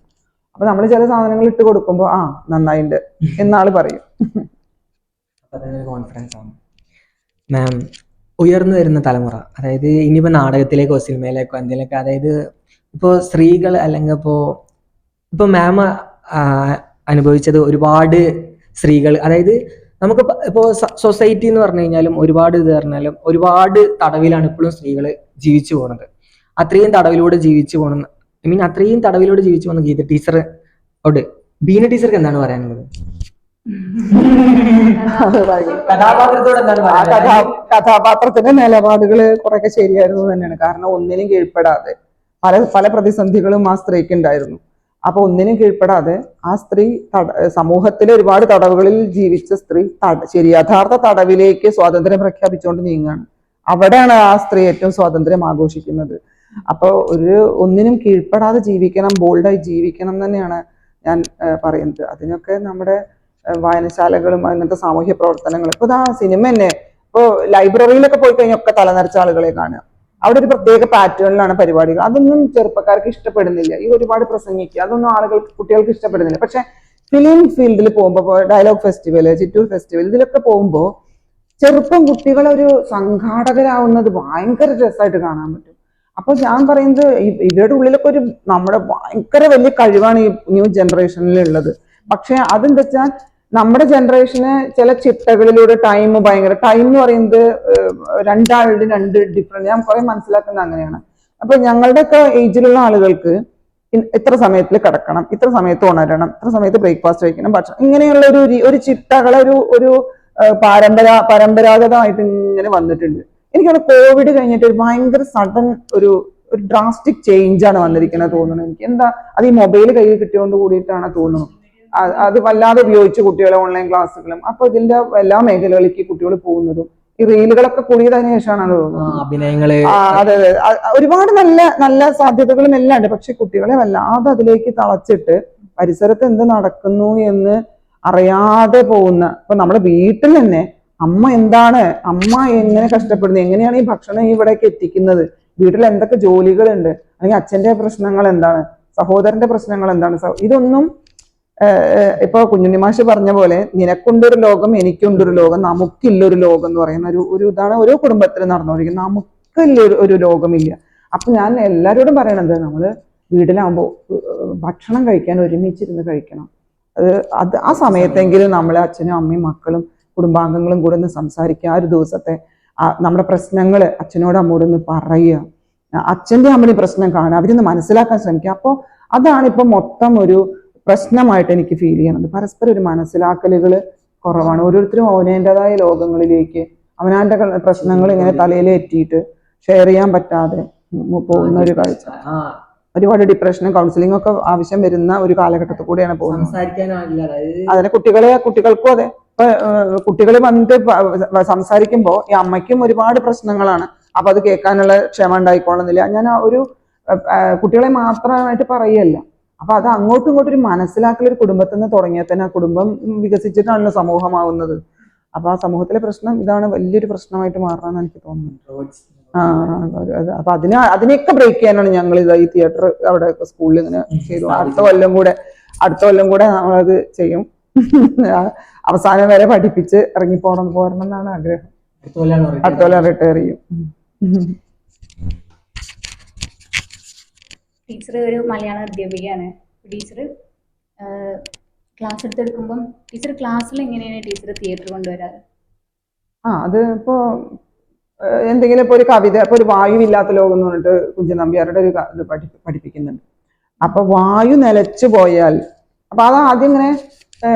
അപ്പൊ നമ്മൾ ചില സാധനങ്ങൾ ഇട്ട് കൊടുക്കുമ്പോൾ നന്നായിണ്ട് എന്നാള് പറയും. കോൺഫിഡൻസ് ആണ്. മാം, ഉയർന്നു വരുന്ന തലമുറ, അതായത് ഇനിയിപ്പോൾ നാടകത്തിലേക്കോ സിനിമയിലേക്കോ എന്തെങ്കിലുമൊക്കെ, അതായത് ഇപ്പോൾ സ്ത്രീകൾ അല്ലെങ്കിൽ ഇപ്പോൾ മാം അനുഭവിച്ചത് ഒരുപാട് സ്ത്രീകൾ, അതായത് നമുക്ക് ഇപ്പോൾ സൊസൈറ്റി എന്ന് പറഞ്ഞു കഴിഞ്ഞാലും ഒരുപാട് ഇത് പറഞ്ഞാലും ഒരുപാട് തടവിലാണ് ഇപ്പോഴും സ്ത്രീകൾ ജീവിച്ചു പോകുന്നത്. അത്രയും തടവിലൂടെ ജീവിച്ചു പോകണം, അത്രയും തടവിലൂടെ ജീവിച്ചു പോകുന്ന ഗീത ടീച്ചറോട് ബീന ടീച്ചർക്ക് എന്താണ് പറയാനുള്ളത്? കഥാപാത്രത്തോട് എന്താണ് കഥാപാത്രത്തിന്റെ നിലപാടുകൾ കുറെയൊക്കെ ശരിയായിരുന്നു തന്നെയാണ്. കാരണം ഒന്നിനും കീഴ്പ്പെടാതെ പല പ്രതിസന്ധികളും ആ സ്ത്രീക്ക് ഉണ്ടായിരുന്നു. അപ്പൊ ഒന്നിനും കീഴ്പ്പെടാതെ ആ സ്ത്രീ സമൂഹത്തിലെ ഒരുപാട് തടവുകളിൽ ജീവിച്ച സ്ത്രീ യഥാർത്ഥ തടവിലേക്ക് സ്വാതന്ത്ര്യം പ്രഖ്യാപിച്ചുകൊണ്ട് നീങ്ങുകയാണ്. അവിടെയാണ് ആ സ്ത്രീ ഏറ്റവും സ്വാതന്ത്ര്യം ആഘോഷിക്കുന്നത്. അപ്പോൾ ഒന്നിനും കീഴ്പ്പെടാതെ ജീവിക്കണം, ബോൾഡായി ജീവിക്കണം തന്നെയാണ് ഞാൻ പറയുന്നത്. അതിനൊക്കെ നമ്മുടെ വായനശാലകളും അങ്ങനത്തെ സാമൂഹ്യ പ്രവർത്തനങ്ങൾ, ഇപ്പൊ സിനിമ തന്നെ, ഇപ്പൊ ലൈബ്രറിയിലൊക്കെ പോയി കഴിഞ്ഞാൽ ഒക്കെ തലനരച്ച ആളുകളെ കാണുക. അവിടെ ഒരു പ്രത്യേക പാറ്റേണിലാണ് പരിപാടികൾ. അതൊന്നും ചെറുപ്പക്കാർക്ക് ഇഷ്ടപ്പെടുന്നില്ല. ഈ ഒരുപാട് പ്രസംഗിക്കുക, അതൊന്നും കുട്ടികൾക്ക് ഇഷ്ടപ്പെടുന്നില്ല. പക്ഷെ ഫിലിം ഫീൽഡിൽ പോകുമ്പോൾ, ഡയലോഗ് ഫെസ്റ്റിവല്, ചിറ്റൂർ ഫെസ്റ്റിവൽ, ഇതിലൊക്കെ പോകുമ്പോൾ ചെറുപ്പം കുട്ടികളെ ഒരു സംഘാടകരാവുന്നത് ഭയങ്കര രസമായിട്ട് കാണാൻ പറ്റും. അപ്പൊ ഞാൻ പറയുന്നത് ഇവരുടെ ഉള്ളിലൊക്കെ നമ്മുടെ ഭയങ്കര വലിയ കഴിവാണ് ഈ ന്യൂ ജനറേഷനിലുള്ളത്. പക്ഷെ അതെന്താ വെച്ചാൽ നമ്മുടെ ജനറേഷന് ചില ചിട്ടകളിലൂടെ ടൈം എന്ന് പറയുന്നത് രണ്ടാളുടെ ഡിഫറെന്റ്, ഞാൻ കുറെ മനസ്സിലാക്കുന്നത് അങ്ങനെയാണ്. അപ്പൊ ഞങ്ങളുടെയൊക്കെ ഏജിലുള്ള ആളുകൾക്ക് ഇത്ര സമയത്തിൽ കിടക്കണം, ഇത്ര സമയത്ത് ഉണരണം, ഇത്ര സമയത്ത് ബ്രേക്ക്ഫാസ്റ്റ് കഴിക്കണം, ഭക്ഷണം, ഇങ്ങനെയുള്ള ഒരു ചിട്ടകളെ ഒരു പരമ്പരാഗതമായിട്ട് ഇങ്ങനെ വന്നിട്ടുണ്ട്. എനിക്കത് കോവിഡ് കഴിഞ്ഞിട്ട് ഒരു ഭയങ്കര സഡൻ ഒരു ഡ്രാസ്റ്റിക് ചേഞ്ച് ആണ് വന്നിരിക്കുന്നത് തോന്നുന്നു. എനിക്ക് എന്താ അത് ഈ മൊബൈൽ കയ്യിൽ കിട്ടിയോണ്ട് കൂടിയിട്ടാണ് തോന്നുന്നു. അത് വല്ലാതെ ഉപയോഗിച്ച് കുട്ടികളെ ഓൺലൈൻ ക്ലാസ്സുകളും, അപ്പൊ ഇതിന്റെ എല്ലാ മേഖലകളിലേക്ക് കുട്ടികൾ പോകുന്നതും ഈ റീലുകളൊക്കെ കൂടിയതിനു ശേഷമാണ് തോന്നുന്നത്. അതെ, ഒരുപാട് നല്ല നല്ല സാധ്യതകളും എല്ലാം ഉണ്ട്. പക്ഷെ കുട്ടികളെ വല്ലാതെ അതിലേക്ക് തളച്ചിട്ട് പരിസരത്ത് എന്ത് നടക്കുന്നു എന്ന് അറിയാതെ പോകുന്ന, ഇപ്പൊ നമ്മുടെ വീട്ടിൽ തന്നെ അമ്മ എങ്ങനെ കഷ്ടപ്പെടുന്നത്, എങ്ങനെയാണ് ഈ ഭക്ഷണം ഇവിടേക്ക് എത്തിക്കുന്നത്, വീട്ടിൽ എന്തൊക്കെ ജോലികളുണ്ട്, അല്ലെങ്കിൽ അച്ഛന്റെ പ്രശ്നങ്ങൾ എന്താണ്, സഹോദരന്റെ പ്രശ്നങ്ങൾ എന്താണ്, ഇതൊന്നും ഇപ്പൊ കുഞ്ഞുണ്ണിമാഷ് പറഞ്ഞ പോലെ നിനക്കുണ്ടൊരു ലോകം, എനിക്കുണ്ടൊരു ലോകം, നമുക്കില്ലൊരു ലോകം എന്ന് പറയുന്ന ഒരു ഇതാണ് ഓരോ കുടുംബത്തിൽ നടന്നുകൊണ്ടിരിക്കുന്നത്. നമുക്കില്ല ഒരു ലോകമില്ല. അപ്പൊ ഞാൻ എല്ലാവരോടും പറയണത്, നമ്മള് വീട്ടിലാകുമ്പോൾ ഭക്ഷണം കഴിക്കാൻ ഒരുമിച്ചിരുന്ന് കഴിക്കണം. അത് ആ സമയത്തെങ്കിലും നമ്മളെ അച്ഛനും അമ്മയും മക്കളും കുടുംബാംഗങ്ങളും കൂടെ ഒന്ന് സംസാരിക്കുക. ആ ഒരു ദിവസത്തെ നമ്മുടെ പ്രശ്നങ്ങൾ അച്ഛനോടും അമ്മോടൊന്ന് പറയുക, അച്ഛൻ്റെ അമ്മയുടെ പ്രശ്നം കാണുക, അവരൊന്ന് മനസ്സിലാക്കാൻ ശ്രമിക്കുക. അപ്പോൾ അതാണ് ഇപ്പൊ മൊത്തം ഒരു പ്രശ്നമായിട്ട് എനിക്ക് ഫീൽ ചെയ്യണത്. പരസ്പരം ഒരു മനസ്സിലാക്കലുകൾ കുറവാണ്. ഓരോരുത്തരും അവനേൻ്റെതായ ലോകങ്ങളിലേക്ക് അവനാൻ്റെ പ്രശ്നങ്ങൾ ഇങ്ങനെ തലയിലേറ്റിയിട്ട് ഷെയർ ചെയ്യാൻ പറ്റാതെ പോകുന്ന ഒരു കാഴ്ച. ഒരുപാട് ഡിപ്രഷനും കൗൺസിലിംഗ് ഒക്കെ ആവശ്യം വരുന്ന ഒരു കാലഘട്ടത്തിൽ കൂടെയാണ് പോകുന്നത്. അതിന് കുട്ടികൾക്കും അതെ. ഇപ്പൊ കുട്ടികൾ വന്നിട്ട് സംസാരിക്കുമ്പോൾ ഈ അമ്മയ്ക്കും ഒരുപാട് പ്രശ്നങ്ങളാണ്. അപ്പൊ അത് കേൾക്കാനുള്ള ക്ഷമ ഉണ്ടായിക്കോളുന്നില്ല. ഞാൻ കുട്ടികളെ മാത്രമായിട്ട് പറയല്ല. അപ്പൊ അത് അങ്ങോട്ടും ഇങ്ങോട്ടും ഒരു മനസ്സിലാക്കൽ ഒരു കുടുംബത്തിൽ നിന്ന് തുടങ്ങിയാൽ തന്നെ ആ കുടുംബം വികസിച്ചിട്ടാണല്ലോ സമൂഹമാവുന്നത്. അപ്പൊ ആ സമൂഹത്തിലെ പ്രശ്നം ഇതാണ് വലിയൊരു പ്രശ്നമായിട്ട് മാറണമെന്ന് എനിക്ക് തോന്നുന്നു. അപ്പൊ അതിനെയൊക്കെ ബ്രേക്ക് ചെയ്യാനാണ് ഞങ്ങൾ ഈ തിയേറ്റർ അവിടെ സ്കൂളിൽ ഇങ്ങനെ ചെയ്തു. അടുത്ത കൊല്ലം കൂടെ നമ്മളത് ചെയ്യും. അവസാനം വരെ പഠിപ്പിച്ച് പോരണം എന്നാണ് ആഗ്രഹം. അടുത്ത കൊല്ലം റിട്ടയർ ചെയ്യും. ടീച്ചർ ഒരു മലയാള അധ്യാപികയാണ്. ടീച്ചർ ക്ലാസ് എടുത്തെടുക്കുമ്പം ടീച്ചർ ക്ലാസ്സിൽ എങ്ങനെയാണ് ടീച്ചർ തിയേറ്റർ കൊണ്ടുവരാറ്? അത് ഇപ്പോ എന്തെങ്കിലും ഇപ്പൊ ഒരു കവിത, ഇപ്പൊ ഒരു വായുവില്ലാത്ത ലോകം എന്ന് പറഞ്ഞിട്ട് കുഞ്ചൻ നമ്പ്യാരുടെ ഒരു ഇത് പഠിപ്പിക്കുന്നുണ്ട്. അപ്പൊ വായു നിലച്ചു പോയാൽ, അപ്പൊ അത് ആദ്യം ഇങ്ങനെ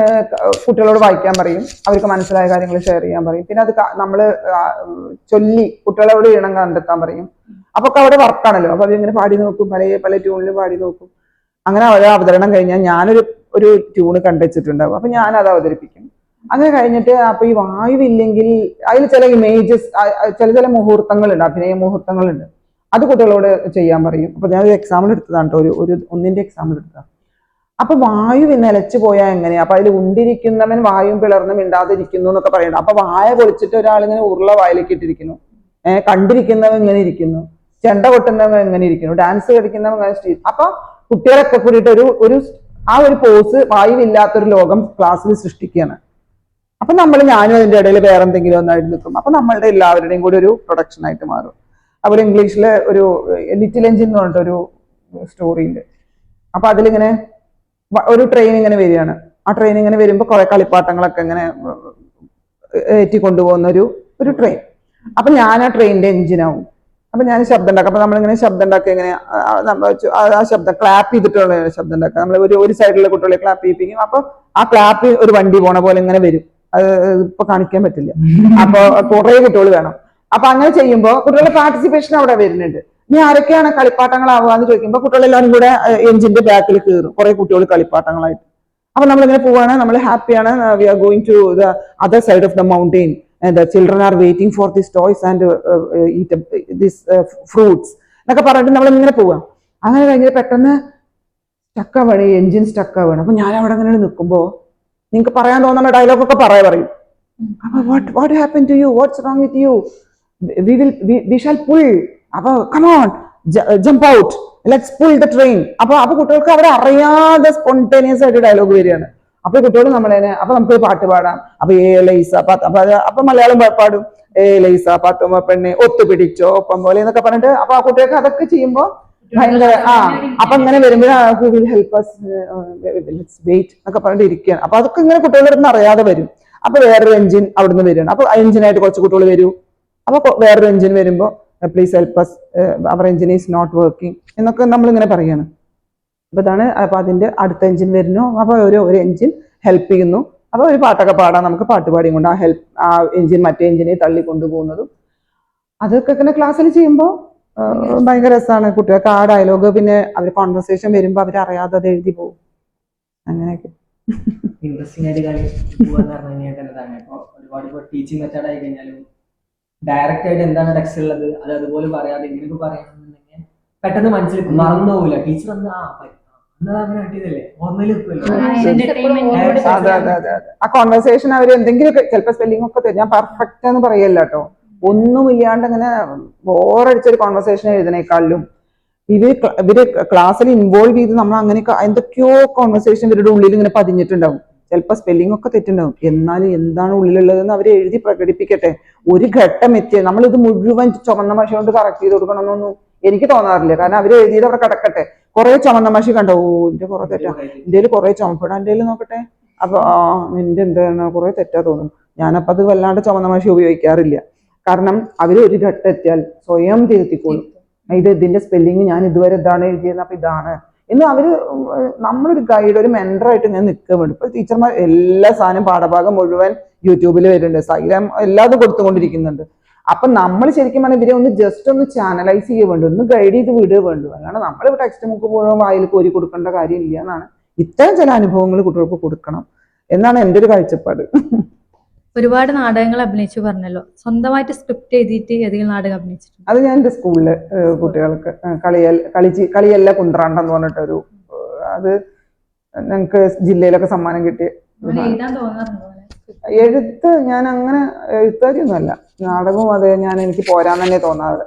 കുട്ടികളോട് വായിക്കാൻ പറയും, അവർക്ക് മനസ്സിലായ കാര്യങ്ങൾ ഷെയർ ചെയ്യാൻ പറയും. പിന്നെ അത് നമ്മള് ചൊല്ലി കുട്ടികളോട് ഈണം കണ്ടെത്താൻ പറയും. അപ്പൊ അവിടെ വർക്കാണല്ലോ. അപ്പൊ അവരിങ്ങനെ പാടി നോക്കും, പല ട്യൂണിലും പാടി നോക്കും. അങ്ങനെ ഒരു അവതരണം കഴിഞ്ഞാൽ ഒരു ട്യൂണ് കണ്ടുവച്ചിട്ടുണ്ടാവും, അപ്പൊ ഞാൻ അത് അവതരിപ്പിക്കും. അങ്ങനെ കഴിഞ്ഞിട്ട് അപ്പൊ ഈ വായുവില്ലെങ്കിൽ അതിൽ ചില ഇമേജസ്, ചില മുഹൂർത്തങ്ങളുണ്ട്, അഭിനയ മുഹൂർത്തങ്ങളുണ്ട്, അത് കുട്ടികളോട് ചെയ്യാൻ പറയും. അപ്പൊ ഞാൻ ഒരു എക്സാമ്പിൾ എടുത്തതാണ് കേട്ടോ, ഒന്നിന്റെ എക്സാമ്പിൾ എടുത്തതാണ്. അപ്പൊ വായു നിലച്ചു പോയാൽ എങ്ങനെയാ? അപ്പൊ അതിൽ ഉണ്ടിരിക്കുന്നവൻ വായും പിളർന്ന് മിണ്ടാതിരിക്കുന്നു എന്നൊക്കെ പറയുന്നത്. അപ്പൊ വായ പൊളിച്ചിട്ട് ഒരാളിങ്ങനെ ഉരുള വായിലേക്ക് ഇട്ടിരിക്കുന്നു, കണ്ടിരിക്കുന്നവൻ ഇങ്ങനെ ഇരിക്കുന്നു, ചെണ്ട കൊട്ടുന്നവൻ എങ്ങനെ ഇരിക്കുന്നു, ഡാൻസ് കളിക്കുന്നവൻ ഇങ്ങനെ. അപ്പൊ കുട്ടികളൊക്കെ കൂടിയിട്ട് ഒരു പോസ്, വായുവില്ലാത്തൊരു ലോകം ക്ലാസ്സിൽ സൃഷ്ടിക്കുകയാണ്. അപ്പൊ ഞാനും അതിന്റെ ഇടയിൽ വേറെ എന്തെങ്കിലും ഒന്നായിട്ട് നിൽക്കും. അപ്പൊ നമ്മളുടെ എല്ലാവരുടെയും കൂടി ഒരു പ്രൊഡക്ഷൻ ആയിട്ട് മാറും. അതുപോലെ ഇംഗ്ലീഷിലെ ഒരു ലിറ്റിൽ എഞ്ചിൻ എന്ന് പറഞ്ഞിട്ടൊരു സ്റ്റോറി ഉണ്ട്. അപ്പൊ അതിലിങ്ങനെ ഒരു ട്രെയിൻ ഇങ്ങനെ വരികയാണ്. ആ ട്രെയിൻ ഇങ്ങനെ വരുമ്പോൾ കുറെ കളിപ്പാട്ടങ്ങളൊക്കെ ഇങ്ങനെ ഏറ്റി കൊണ്ടുപോകുന്ന ഒരു ട്രെയിൻ. അപ്പൊ ഞാൻ ആ ട്രെയിനിന്റെ എഞ്ചിനാവും. അപ്പൊ ഞാൻ ശബ്ദം ഉണ്ടാക്കും. അപ്പൊ നമ്മളിങ്ങനെ ശബ്ദം ഉണ്ടാക്കി ഇങ്ങനെ ആ ശബ്ദം ക്ലാപ്പ് ചെയ്തിട്ടുള്ള ശബ്ദം ഉണ്ടാക്കുക. നമ്മൾ ഒരു സൈഡിലെ കുട്ടികളെ ക്ലാപ്പ് ചെയ്യിപ്പിക്കും. അപ്പൊ ആ ക്ലാപ്പ് ഒരു വണ്ടി പോണ പോലെ ഇങ്ങനെ വരും. അത് ഇപ്പൊ കാണിക്കാൻ പറ്റില്ല. അപ്പൊ കുറെ കുട്ടികൾ വേണം. അപ്പൊ അങ്ങനെ ചെയ്യുമ്പോൾ കുട്ടികളുടെ പാർട്ടിസിപ്പേഷൻ അവിടെ വരുന്നുണ്ട്. ഇനി ആരൊക്കെയാണ് കളിപ്പാട്ടങ്ങളാവുക എന്ന് ചോദിക്കുമ്പോൾ കുട്ടികളെല്ലാവരും കൂടെ എഞ്ചിന്റെ ബാക്കിൽ കയറും, കുറെ കുട്ടികൾ കളിപ്പാട്ടങ്ങളായിട്ട്. അപ്പൊ നമ്മളിങ്ങനെ പോവാണ്, നമ്മൾ ഹാപ്പിയാണ്. We are going to the other side of the mountain. The children are waiting for these toys and eat these fruits എന്നൊക്കെ പറഞ്ഞിട്ട് നമ്മൾ ഇങ്ങനെ പോവാം. അങ്ങനെ കഴിഞ്ഞിട്ട് പെട്ടെന്ന് സ്റ്റക്കാവാണ്, എഞ്ചിൻ സ്റ്റക്കാവാണ്. അപ്പൊ ഞാൻ അവിടെ അങ്ങനെ നിൽക്കുമ്പോ നിങ്ങൾക്ക് പറയാൻ തോന്നുന്ന ഡയലോഗൊക്കെ പറയും. അപ്പൊ what happen to you, what's wrong with you, we shall pull, അപ്പൊ come on jump out, let's pull the train. അപ്പൊ കുട്ടികൾക്ക് അവിടെ അറിയാതെ സ്പോണ്ടേനിയസ് ആയിട്ട് ഡയലോഗ് വരികയാണ്. അപ്പൊ കുട്ടികൾ അപ്പൊ നമുക്ക് പാട്ട് പാടാം. അപ്പൊ ലൈസ അപ്പൊ മലയാളം പാടും, ലൈസ പാത്തുമ്മ പെണ്ണെ ഒത്തുപിടിച്ചോ ഒപ്പം പോലെ എന്നൊക്കെ പറഞ്ഞിട്ട്. അപ്പൊ ആ കുട്ടികൾക്ക് അതൊക്കെ ചെയ്യുമ്പോ ഭയങ്കര അപ്പൊ ഇങ്ങനെ വരുമ്പോഴാണ് will help us, let's wait എന്നൊക്കെ പറഞ്ഞിട്ട് ഇരിക്കുകയാണ്. അപ്പൊ അതൊക്കെ ഇങ്ങനെ കുട്ടികളുടെ അടുത്ത് അറിയാതെ വരും. അപ്പൊ വേറൊരു എഞ്ചിൻ അവിടുന്ന് വരികയാണ്. അപ്പൊ എഞ്ചിനായിട്ട് കുറച്ച് കുട്ടികൾ വരൂ. അപ്പൊ വേറൊരു എഞ്ചിൻ വരുമ്പോ please help us, our engine is not working എന്നൊക്കെ നമ്മളിങ്ങനെ പറയാണ്. അപ്പൊ ഇതാണ്. അപ്പൊ അതിന്റെ അടുത്ത എഞ്ചിൻ വരുന്നു. അപ്പൊ ഒരു എഞ്ചിൻ ഹെൽപ്പ് ചെയ്യുന്നു. അപ്പൊ ഒരു പാട്ടൊക്കെ പാടാം, നമുക്ക് പാട്ട് പാടിയും കൊണ്ട് ആ എഞ്ചിൻ മറ്റേ എഞ്ചിനെ തള്ളി കൊണ്ടുപോകുന്നതും അതൊക്കെ ഇങ്ങനെ ക്ലാസ്സിൽ ചെയ്യുമ്പോൾ ഭയങ്കര രസമാണ്. കുട്ടികൾക്ക് ആ ഡയലോഗ് പിന്നെ അവർ കോൺവെർസേഷൻ വരുമ്പോ അവരറിയാതെ അത് എഴുതി പോകും. അങ്ങനെയൊക്കെ ഇൻട്രസ്റ്റിംഗ് ആയിട്ട് ഒരുപാട് ടീച്ചിങ് മെത്തേഡ് ആയി കഴിഞ്ഞാലും ഡയറക്റ്റ് ആയിട്ട് എന്താണ് ടെക്സ്റ്റ് ഉള്ളത് അത് അതുപോലെ പറയാതെ ഇങ്ങനെയൊക്കെ പറയാന്നുണ്ടെങ്കിൽ പെട്ടെന്ന് മനസ്സിലാക്കും, മറന്നു പോകില്ല. ടീച്ചർ വന്ന് അങ്ങനെ കിട്ടിയതല്ലേ അതെ അതെ അതെ അതെ. ആ കോൺവെർസേഷൻ അവർ എന്തെങ്കിലും ചിലപ്പോൾ സ്പെല്ലിംഗ് ഒക്കെ തരും. ഞാൻ പെർഫെക്റ്റ് എന്ന് പറയല്ല കേട്ടോ, ഒന്നുമില്ലാണ്ട് അങ്ങനെ ബോറടിച്ചൊരു കോൺവെർസേഷൻ എഴുതുന്നേക്കാളിലും ഇവര് ക്ലാസ്സിൽ ഇൻവോൾവ് ചെയ്ത് നമ്മൾ അങ്ങനെ എന്തൊക്കെയോ കോൺവെർസേഷൻ ഇവരുടെ ഉള്ളിൽ ഇങ്ങനെ പതിഞ്ഞിട്ടുണ്ടാവും. ചിലപ്പോൾ സ്പെല്ലിംഗ് ഒക്കെ തെറ്റുണ്ടാവും, എന്നാലും എന്താണ് ഉള്ളിലുള്ളതെന്ന് അവർ എഴുതി പ്രകടിപ്പിക്കട്ടെ. ഒരു ഘട്ടം എത്തിയ നമ്മളിത് മുഴുവൻ ചുമന്ന മഷി കൊണ്ട് കറക്റ്റ് ചെയ്ത് കൊടുക്കണമെന്നൊന്നും എനിക്ക് തോന്നാറില്ല. കാരണം അവർ എഴുതിയത് അവിടെ കിടക്കട്ടെ. കുറെ ചുമന്ന മഷി കണ്ടോ, എന്റെ കുറെ തെറ്റാ, ഇന്ത്യയിൽ കുറെ ചുമപ്പിടാൻ ഇന്ത്യയിൽ നോക്കട്ടെ. അപ്പൊ നിന്റെ എന്താണ് കുറെ തെറ്റാ തോന്നും. ഞാനപ്പോ അത് വല്ലാണ്ട് ചുമന്ന മഷി ഉപയോഗിക്കാറില്ല. കാരണം അവർ ഒരു ഘട്ടം എത്തിയാൽ സ്വയം തിരുത്തിക്കോളും. ഇതിന്റെ സ്പെല്ലിങ് ഞാൻ ഇതുവരെ ഇതാണ് എഴുതിയത്, അപ്പൊ ഇതാണ് എന്ന് നമ്മളൊരു ഗൈഡ്, ഒരു മെന്ററായിട്ട് ഞാൻ നിൽക്കാൻ വേണ്ടി. ഇപ്പൊ ടീച്ചർമാർ എല്ലാ സാധനം പാഠഭാഗം മുഴുവൻ യൂട്യൂബിൽ വരുന്നുണ്ട്, സൈലം എല്ലാതും കൊടുത്തുകൊണ്ടിരിക്കുന്നുണ്ട്. അപ്പൊ നമ്മൾ ശരിക്കും പറഞ്ഞാൽ ഇവരെ ഒന്ന് ജസ്റ്റ് ഒന്ന് ചാനലൈസ് ചെയ്യുക വേണ്ടു, ഒന്ന് ഗൈഡ് ചെയ്ത് വിടുക വേണ്ടു. അല്ലാണ്ട് നമ്മൾ ടെക്സ്റ്റ് ബുക്ക് മുഴുവൻ വായിൽ കോരി കൊടുക്കേണ്ട കാര്യമില്ല എന്നാണ്. ഇത്തരം ചില അനുഭവങ്ങൾ കുട്ടികൾക്ക് കൊടുക്കണം എന്നാണ് എൻ്റെ ഒരു കാഴ്ചപ്പാട്. ഒരുപാട് നാടകങ്ങൾ അഭിനയിച്ചു പറഞ്ഞല്ലോ, സ്വന്തമായിട്ട് സ്ക്രിപ്റ്റ് എഴുതിയിട്ട് ഏതെങ്കിലും നാടകം അഭിനയിച്ചിട്ടുണ്ട്? അത് ഞാൻ എൻ്റെ സ്കൂളില് കുട്ടികൾക്ക് കളിയല്ല കുന്ത്രാണ്ടെന്ന് പറഞ്ഞിട്ടൊരു, അത് ഞങ്ങൾക്ക് ജില്ലയിലൊക്കെ സമ്മാനം കിട്ടിയ എഴുത്ത്. ഞാൻ അങ്ങനെ എഴുത്തുകാരിയൊന്നുമല്ല, നാടകവും അതെ എനിക്ക് പോരാൻ തന്നെ തോന്നാറ്.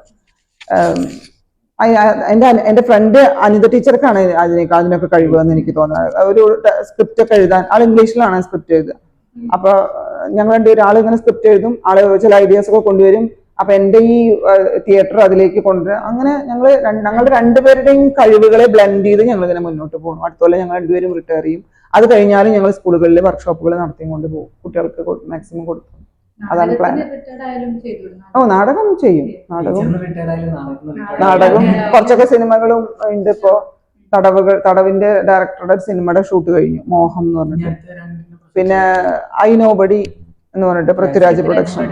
എൻ്റെ ഫ്രണ്ട് അനിത ടീച്ചർക്കാണ് അതിനൊക്കെ കഴിവെന്ന് എനിക്ക് തോന്നാറ്. ഒരു സ്ക്രിപ്റ്റ് ഒക്കെ എഴുതാൻ, ആൾ ഇംഗ്ലീഷിലാണ് സ്ക്രിപ്റ്റ് എഴുതുക. അപ്പൊ ഞങ്ങൾ രണ്ടുപേരും, ആൾ ഇങ്ങനെ സ്ക്രിപ്റ്റ് എഴുതും, ആള് ചില ഐഡിയാസ് ഒക്കെ കൊണ്ടുവരും. അപ്പൊ എൻ്റെ ഈ തിയേറ്റർ അതിലേക്ക് കൊണ്ടുവരും. അങ്ങനെ ഞങ്ങളുടെ രണ്ടുപേരുടെയും കഴിവുകളെ ബ്ലെൻഡ് ചെയ്ത് ഞങ്ങൾ ഇങ്ങനെ മുന്നോട്ട് പോകും. അടുത്തോളം ഞങ്ങൾ രണ്ടുപേരും റിട്ടയർ ചെയ്യും. അത് കഴിഞ്ഞാലും ഞങ്ങൾ സ്കൂളുകളിൽ വർക്ക്ഷോപ്പുകൾ നടത്തിയും കൊണ്ട് പോകും, കുട്ടികൾക്ക് മാക്സിമം കൊടുക്കും. അതാണ് പ്ലാൻ. നാടകം ചെയ്യും. നാടകം കുറച്ചൊക്കെ സിനിമകളും ഉണ്ട്. ഇപ്പോ തടവിന്റെ ഡയറക്ടറുടെ സിനിമയുടെ ഷൂട്ട് കഴിഞ്ഞു, മോഹം എന്ന് പറഞ്ഞിട്ട്. പിന്നെ ഐ നോബഡി എന്ന് പറഞ്ഞിട്ട് പൃഥ്വിരാജ് പ്രൊഡക്ഷൻ,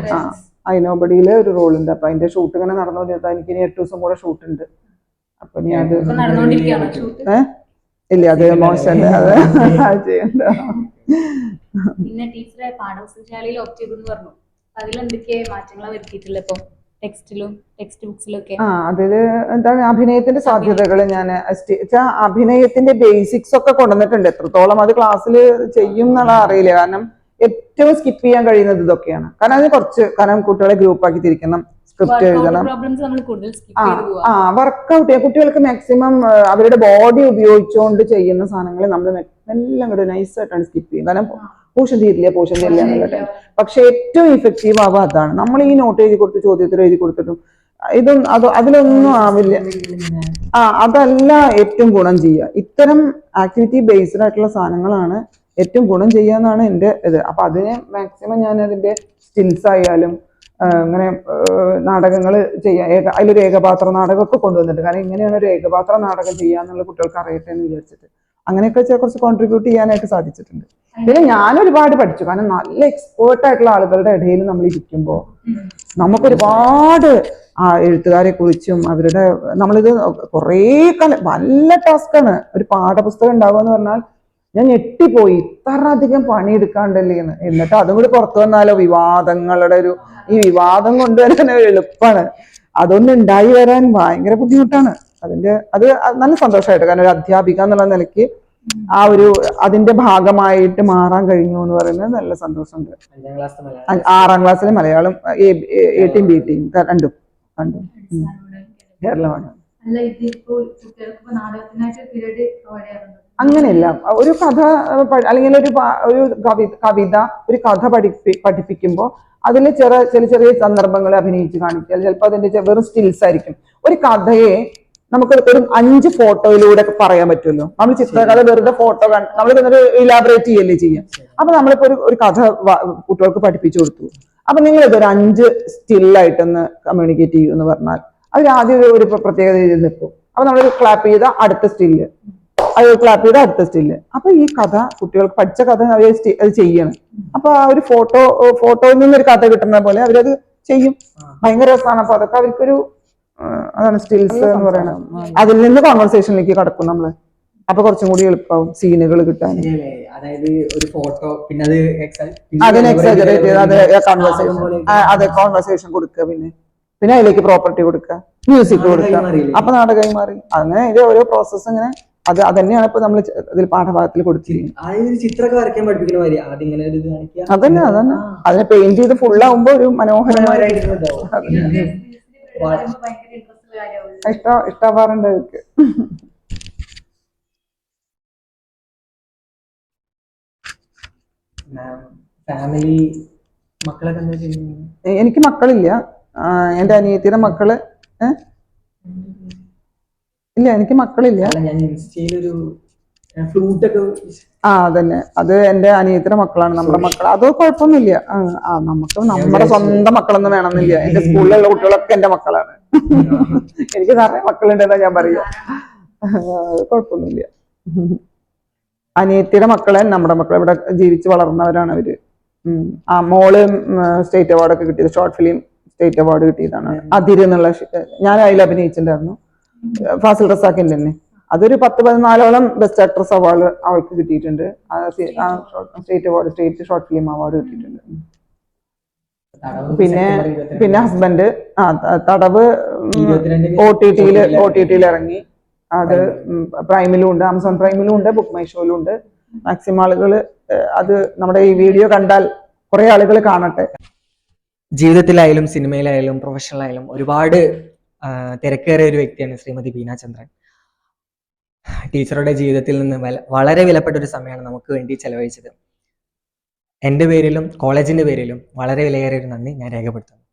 ഐ നോബഡിയിലെ ഒരു റോൾ ഉണ്ട്. അപ്പൊ അതിന്റെ ഷൂട്ട് ഇങ്ങനെ നടന്നുകൊണ്ടിരുന്നത്. എനിക്ക് ഇനി 8 ദിവസം കൂടെ ഷൂട്ട് ഉണ്ട്. അപ്പൊ ഞാൻ ഇല്ല അത് മോശമല്ലേ, അത് ചെയ്യണ്ട. പിന്നെ ടീച്ചറെ പാഠപുസ്തകശാലയിൽ ഓപ്റ്റ് ചെയ്തു എന്ന് പറഞ്ഞു. അതിലെന്തൊക്കെ മാറ്റങ്ങളാണ് വരുത്തിയിട്ടുള്ളത് ഇപ്പം ടെക്സ്റ്റിലും ടെക്സ്റ്റ് ബുക്സിലും ഒക്കെ? അതില് എന്താണ് അഭിനയത്തിന്റെ സാധ്യതകൾ ഞാൻ അഭിനയത്തിന്റെ ബേസിക്സ് ഒക്കെ കൊണ്ടുവന്നിട്ടുണ്ട്. എത്രത്തോളം അത് ക്ലാസ്സിൽ ചെയ്യും എന്നുള്ള അറിയില്ല. കാരണം ഏറ്റവും സ്കിപ്പ് ചെയ്യാൻ കഴിയുന്നത് ഇതൊക്കെയാണ്. കാരണം അതിന് കാരണം കുട്ടികളെ ഗ്രൂപ്പാക്കി തിരിക്കണം, സ്ക്രിപ്റ്റ് എഴുതണം. വർക്കൗട്ട് ചെയ്യാം. കുട്ടികൾക്ക് മാക്സിമം അവരുടെ ബോഡി ഉപയോഗിച്ചുകൊണ്ട് ചെയ്യുന്ന സാധനങ്ങൾ നമ്മൾ എല്ലാം കൂടെ നൈസായിട്ടാണ് സ്കിപ്പ് ചെയ്യും. കാരണം പോഷൻ തീരില്ല എന്നുള്ള ടൈം. പക്ഷെ ഏറ്റവും ഇഫക്റ്റീവ് ആവുക അതാണ്. നമ്മൾ ഈ നോട്ട് എഴുതി കൊടുത്ത് ചോദ്യത്തിൽ എഴുതി കൊടുത്തിട്ടും അതിലൊന്നും ആവില്ല. അതല്ല ഏറ്റവും ഗുണം ചെയ്യുക. ഇത്തരം ആക്ടിവിറ്റി ബേസ്ഡ് ആയിട്ടുള്ള സാധനങ്ങളാണ് ഏറ്റവും ഗുണം ചെയ്യുക എന്നാണ് എൻ്റെ ഇത്. അപ്പൊ അതിനെ മാക്സിമം ഞാൻ അതിന്റെ സ്റ്റിൽസ് ആയാലും അങ്ങനെ നാടകങ്ങൾ ചെയ്യാം. അതിലൊരു ഏകപാത്ര നാടകമൊക്കെ കൊണ്ടുവന്നിട്ട്, കാരണം ഇങ്ങനെയാണ് ഒരു ഏകപാത്ര നാടകം ചെയ്യാന്നുള്ള കുട്ടികൾക്ക് അറിയട്ടെ എന്ന് വിചാരിച്ചിട്ട് അങ്ങനെയൊക്കെ കുറച്ച് കോൺട്രിബ്യൂട്ട് ചെയ്യാനായിട്ട് സാധിച്ചിട്ടുണ്ട്. പിന്നെ ഞാൻ ഒരുപാട് പഠിച്ചു. കാരണം നല്ല എക്സ്പേർട്ട് ആയിട്ടുള്ള ആളുകളുടെ ഇടയിൽ നമ്മൾ ഇരിക്കുമ്പോൾ നമുക്കൊരുപാട് എഴുത്തുകാരെ കുറിച്ചും അവരുടെ നമ്മളിത് കുറേ കാലം നല്ല ടാസ്ക്കാണ്. ഒരു പാഠപുസ്തകം ഉണ്ടാവുക എന്ന് പറഞ്ഞാൽ ഞാൻ ഞെട്ടിപ്പോയി, ഇത്ര അധികം പണിയെടുക്കാണ്ടല്ലേ എന്ന്. എന്നിട്ട് അതും കൂടി പുറത്തു വന്നാലോ വിവാദങ്ങളുടെ ഈ വിവാദം കൊണ്ടുവരാൻ എളുപ്പമാണ്. അതൊന്നും ഉണ്ടായി വരാൻ ഭയങ്കര ബുദ്ധിമുട്ടാണ്. അത് നല്ല സന്തോഷമായിട്ട്, കാരണം ഒരു അധ്യാപിക എന്നുള്ള നിലയ്ക്ക് അതിന്റെ ഭാഗമായിട്ട് മാറാൻ കഴിഞ്ഞു എന്ന് പറയുന്നത് നല്ല സന്തോഷമുണ്ട്. 6ാം ക്ലാസ്സിലെ മലയാളം A-team B-team രണ്ടും കേരളമാണ്. അങ്ങനെയല്ല, ഒരു കഥ അല്ലെങ്കിൽ ഒരു കവിത ഒരു കഥ പഠിപ്പിക്കുമ്പോൾ അതിൽ ചെറിയ സന്ദർഭങ്ങൾ അഭിനയിച്ച് കാണിക്കുക. ചിലപ്പോൾ അതിന്റെ വെറും സ്റ്റിൽസ് ആയിരിക്കും. ഒരു കഥയെ നമുക്ക് ഒരു 5 ഫോട്ടോയിലൂടെ പറയാൻ പറ്റുമല്ലോ. നമ്മൾ ചിത്രകഥ വെറുതെ ഫോട്ടോ നമ്മൾ ഇലാബറേറ്റ് ചെയ്യല്ലേ ചെയ്യാം. അപ്പൊ നമ്മളിപ്പോ ഒരു കഥ കുട്ടികൾക്ക് പഠിപ്പിച്ചു കൊടുത്തു. അപ്പൊ നിങ്ങൾ ഇതൊരു 5 സ്റ്റില്ലായിട്ടൊന്ന് കമ്മ്യൂണിക്കേറ്റ് ചെയ്യൂ എന്ന് പറഞ്ഞാൽ അതിൽ ആദ്യം ഒരു പ്രത്യേകത ചെയ്ത് നിൽക്കും. അപ്പൊ നമ്മൾ ക്ലാപ്പ് ചെയ്ത അടുത്ത സ്റ്റില്ല്, അത് ക്ലാപ്പ് ചെയ്ത അടുത്ത സ്റ്റില്ല്. അപ്പൊ ഈ കഥ കുട്ടികൾക്ക് പഠിച്ച കഥ അത് ചെയ്യണം. അപ്പൊ ആ ഒരു ഫോട്ടോയിൽ നിന്നൊരു കഥ കിട്ടുന്ന പോലെ അവരത് ചെയ്യും. ഭയങ്കര രസമാണ്. അപ്പൊ അതൊക്കെ അവർക്കൊരു അതാണ് സ്റ്റിൽസ് എന്ന് പറയുന്നത്. അതിൽ നിന്ന് കോൺവെർസേഷനിലേക്ക് കടക്കും നമ്മള്. അപ്പൊ കുറച്ചും കൂടി എളുപ്പമാവും സീനുകൾ കിട്ടാൻ. അതായത് ഒരു ഫോട്ടോ പിന്നെ അതിന് എക്സാജറേറ്റ് ചെയ്ത് അത് കോൺവെർസേഷൻ കൊടുക്കുക. പിന്നെ അതിലേക്ക് പ്രോപ്പർട്ടി കൊടുക്കുക, മ്യൂസിക് കൊടുക്കുക. അപ്പൊ നാടകമായി മാറി. അങ്ങനെ ഇത് ഓരോ പ്രോസസ്സ് ഇങ്ങനെ അതന്നെയാണ് ഇപ്പൊ നമ്മൾ ഇതിൽ പാഠഭാഗത്തിൽ കൊടുത്തിരിക്കുന്നത്. അതന്നെ അതിനെ പെയിന്റ് ചെയ്ത് ഫുള്ളാവുമ്പോ ഒരു മനോഹരമായിട്ട് ഇഷ്ടമാവാറുണ്ട് അവർക്ക്. ഫാമിലി മക്കളൊക്കെ എന്താ ചെയ്യുന്നത്? എനിക്ക് മക്കളില്ല. എന്റെ അനിയത്തിയുടെ മക്കള് ഇല്ല, എനിക്ക് മക്കളില്ല. അതന്നെ, അത് എന്റെ അനിയത്തിയുടെ മക്കളാണ്. നമ്മുടെ മക്കൾ അത് കുഴപ്പമൊന്നുമില്ല. നമുക്ക് നമ്മുടെ സ്വന്തം മക്കളൊന്നും വേണമെന്നില്ല. എന്റെ സ്കൂളിലുള്ള കുട്ടികളൊക്കെ എന്റെ മക്കളാണ്. എനിക്ക് നിറയെ മക്കളുണ്ടെന്നാ ഞാൻ പറയാ. കുഴപ്പമൊന്നുമില്ല. അനിയത്തിയുടെ മക്കളെ നമ്മുടെ മക്കൾ ഇവിടെ ജീവിച്ച് വളർന്നവരാണ് അവര്. മോള് സ്റ്റേറ്റ് അവാർഡൊക്കെ കിട്ടിയത്, ഷോർട്ട് ഫിലിം സ്റ്റേറ്റ് അവാർഡ് കിട്ടിയതാണ്. അതിര് എന്നുള്ള ഞാൻ അതിൽ അഭിനയിച്ചിട്ടുണ്ടായിരുന്നു. ഫാസിൽ റസാഖിന്റെ തന്നെ. അതൊരു 10-14 ബെസ്റ്റ് ആക്ട്രസ് അവാർഡ് അവൾക്ക് കിട്ടിയിട്ടുണ്ട്. State award, state short film award കിട്ടിയിട്ടുണ്ട്. പിന്നെ ഹസ്ബൻഡ് തടവ് OTT-യിൽ ഇറങ്ങി. അത് പ്രൈമിലും ഉണ്ട്, ആമസോൺ പ്രൈമിലും ഉണ്ട്, ബുക്ക് മൈ ഷോയിലും ഉണ്ട്. മാക്സിമം ആളുകൾ അത് നമ്മുടെ ഈ വീഡിയോ കണ്ടാൽ കുറെ ആളുകൾ കാണട്ടെ. ജീവിതത്തിലായാലും സിനിമയിലായാലും പ്രൊഫഷണലായാലും ഒരുപാട് തിരക്കേറിയ ഒരു വ്യക്തിയാണ് ശ്രീമതി ബീന ചന്ദ്രൻ. ടീച്ചറുടെ ജീവിതത്തിൽ നിന്ന് വളരെ വിലപ്പെട്ട ഒരു സമയമാണ് നമുക്ക് വേണ്ടി ചെലവഴിച്ചത്. എൻ്റെ പേരിലും കോളേജിന്റെ പേരിലും വളരെ വിലയേറിയ ഒരു നന്ദി ഞാൻ രേഖപ്പെടുത്തുന്നു.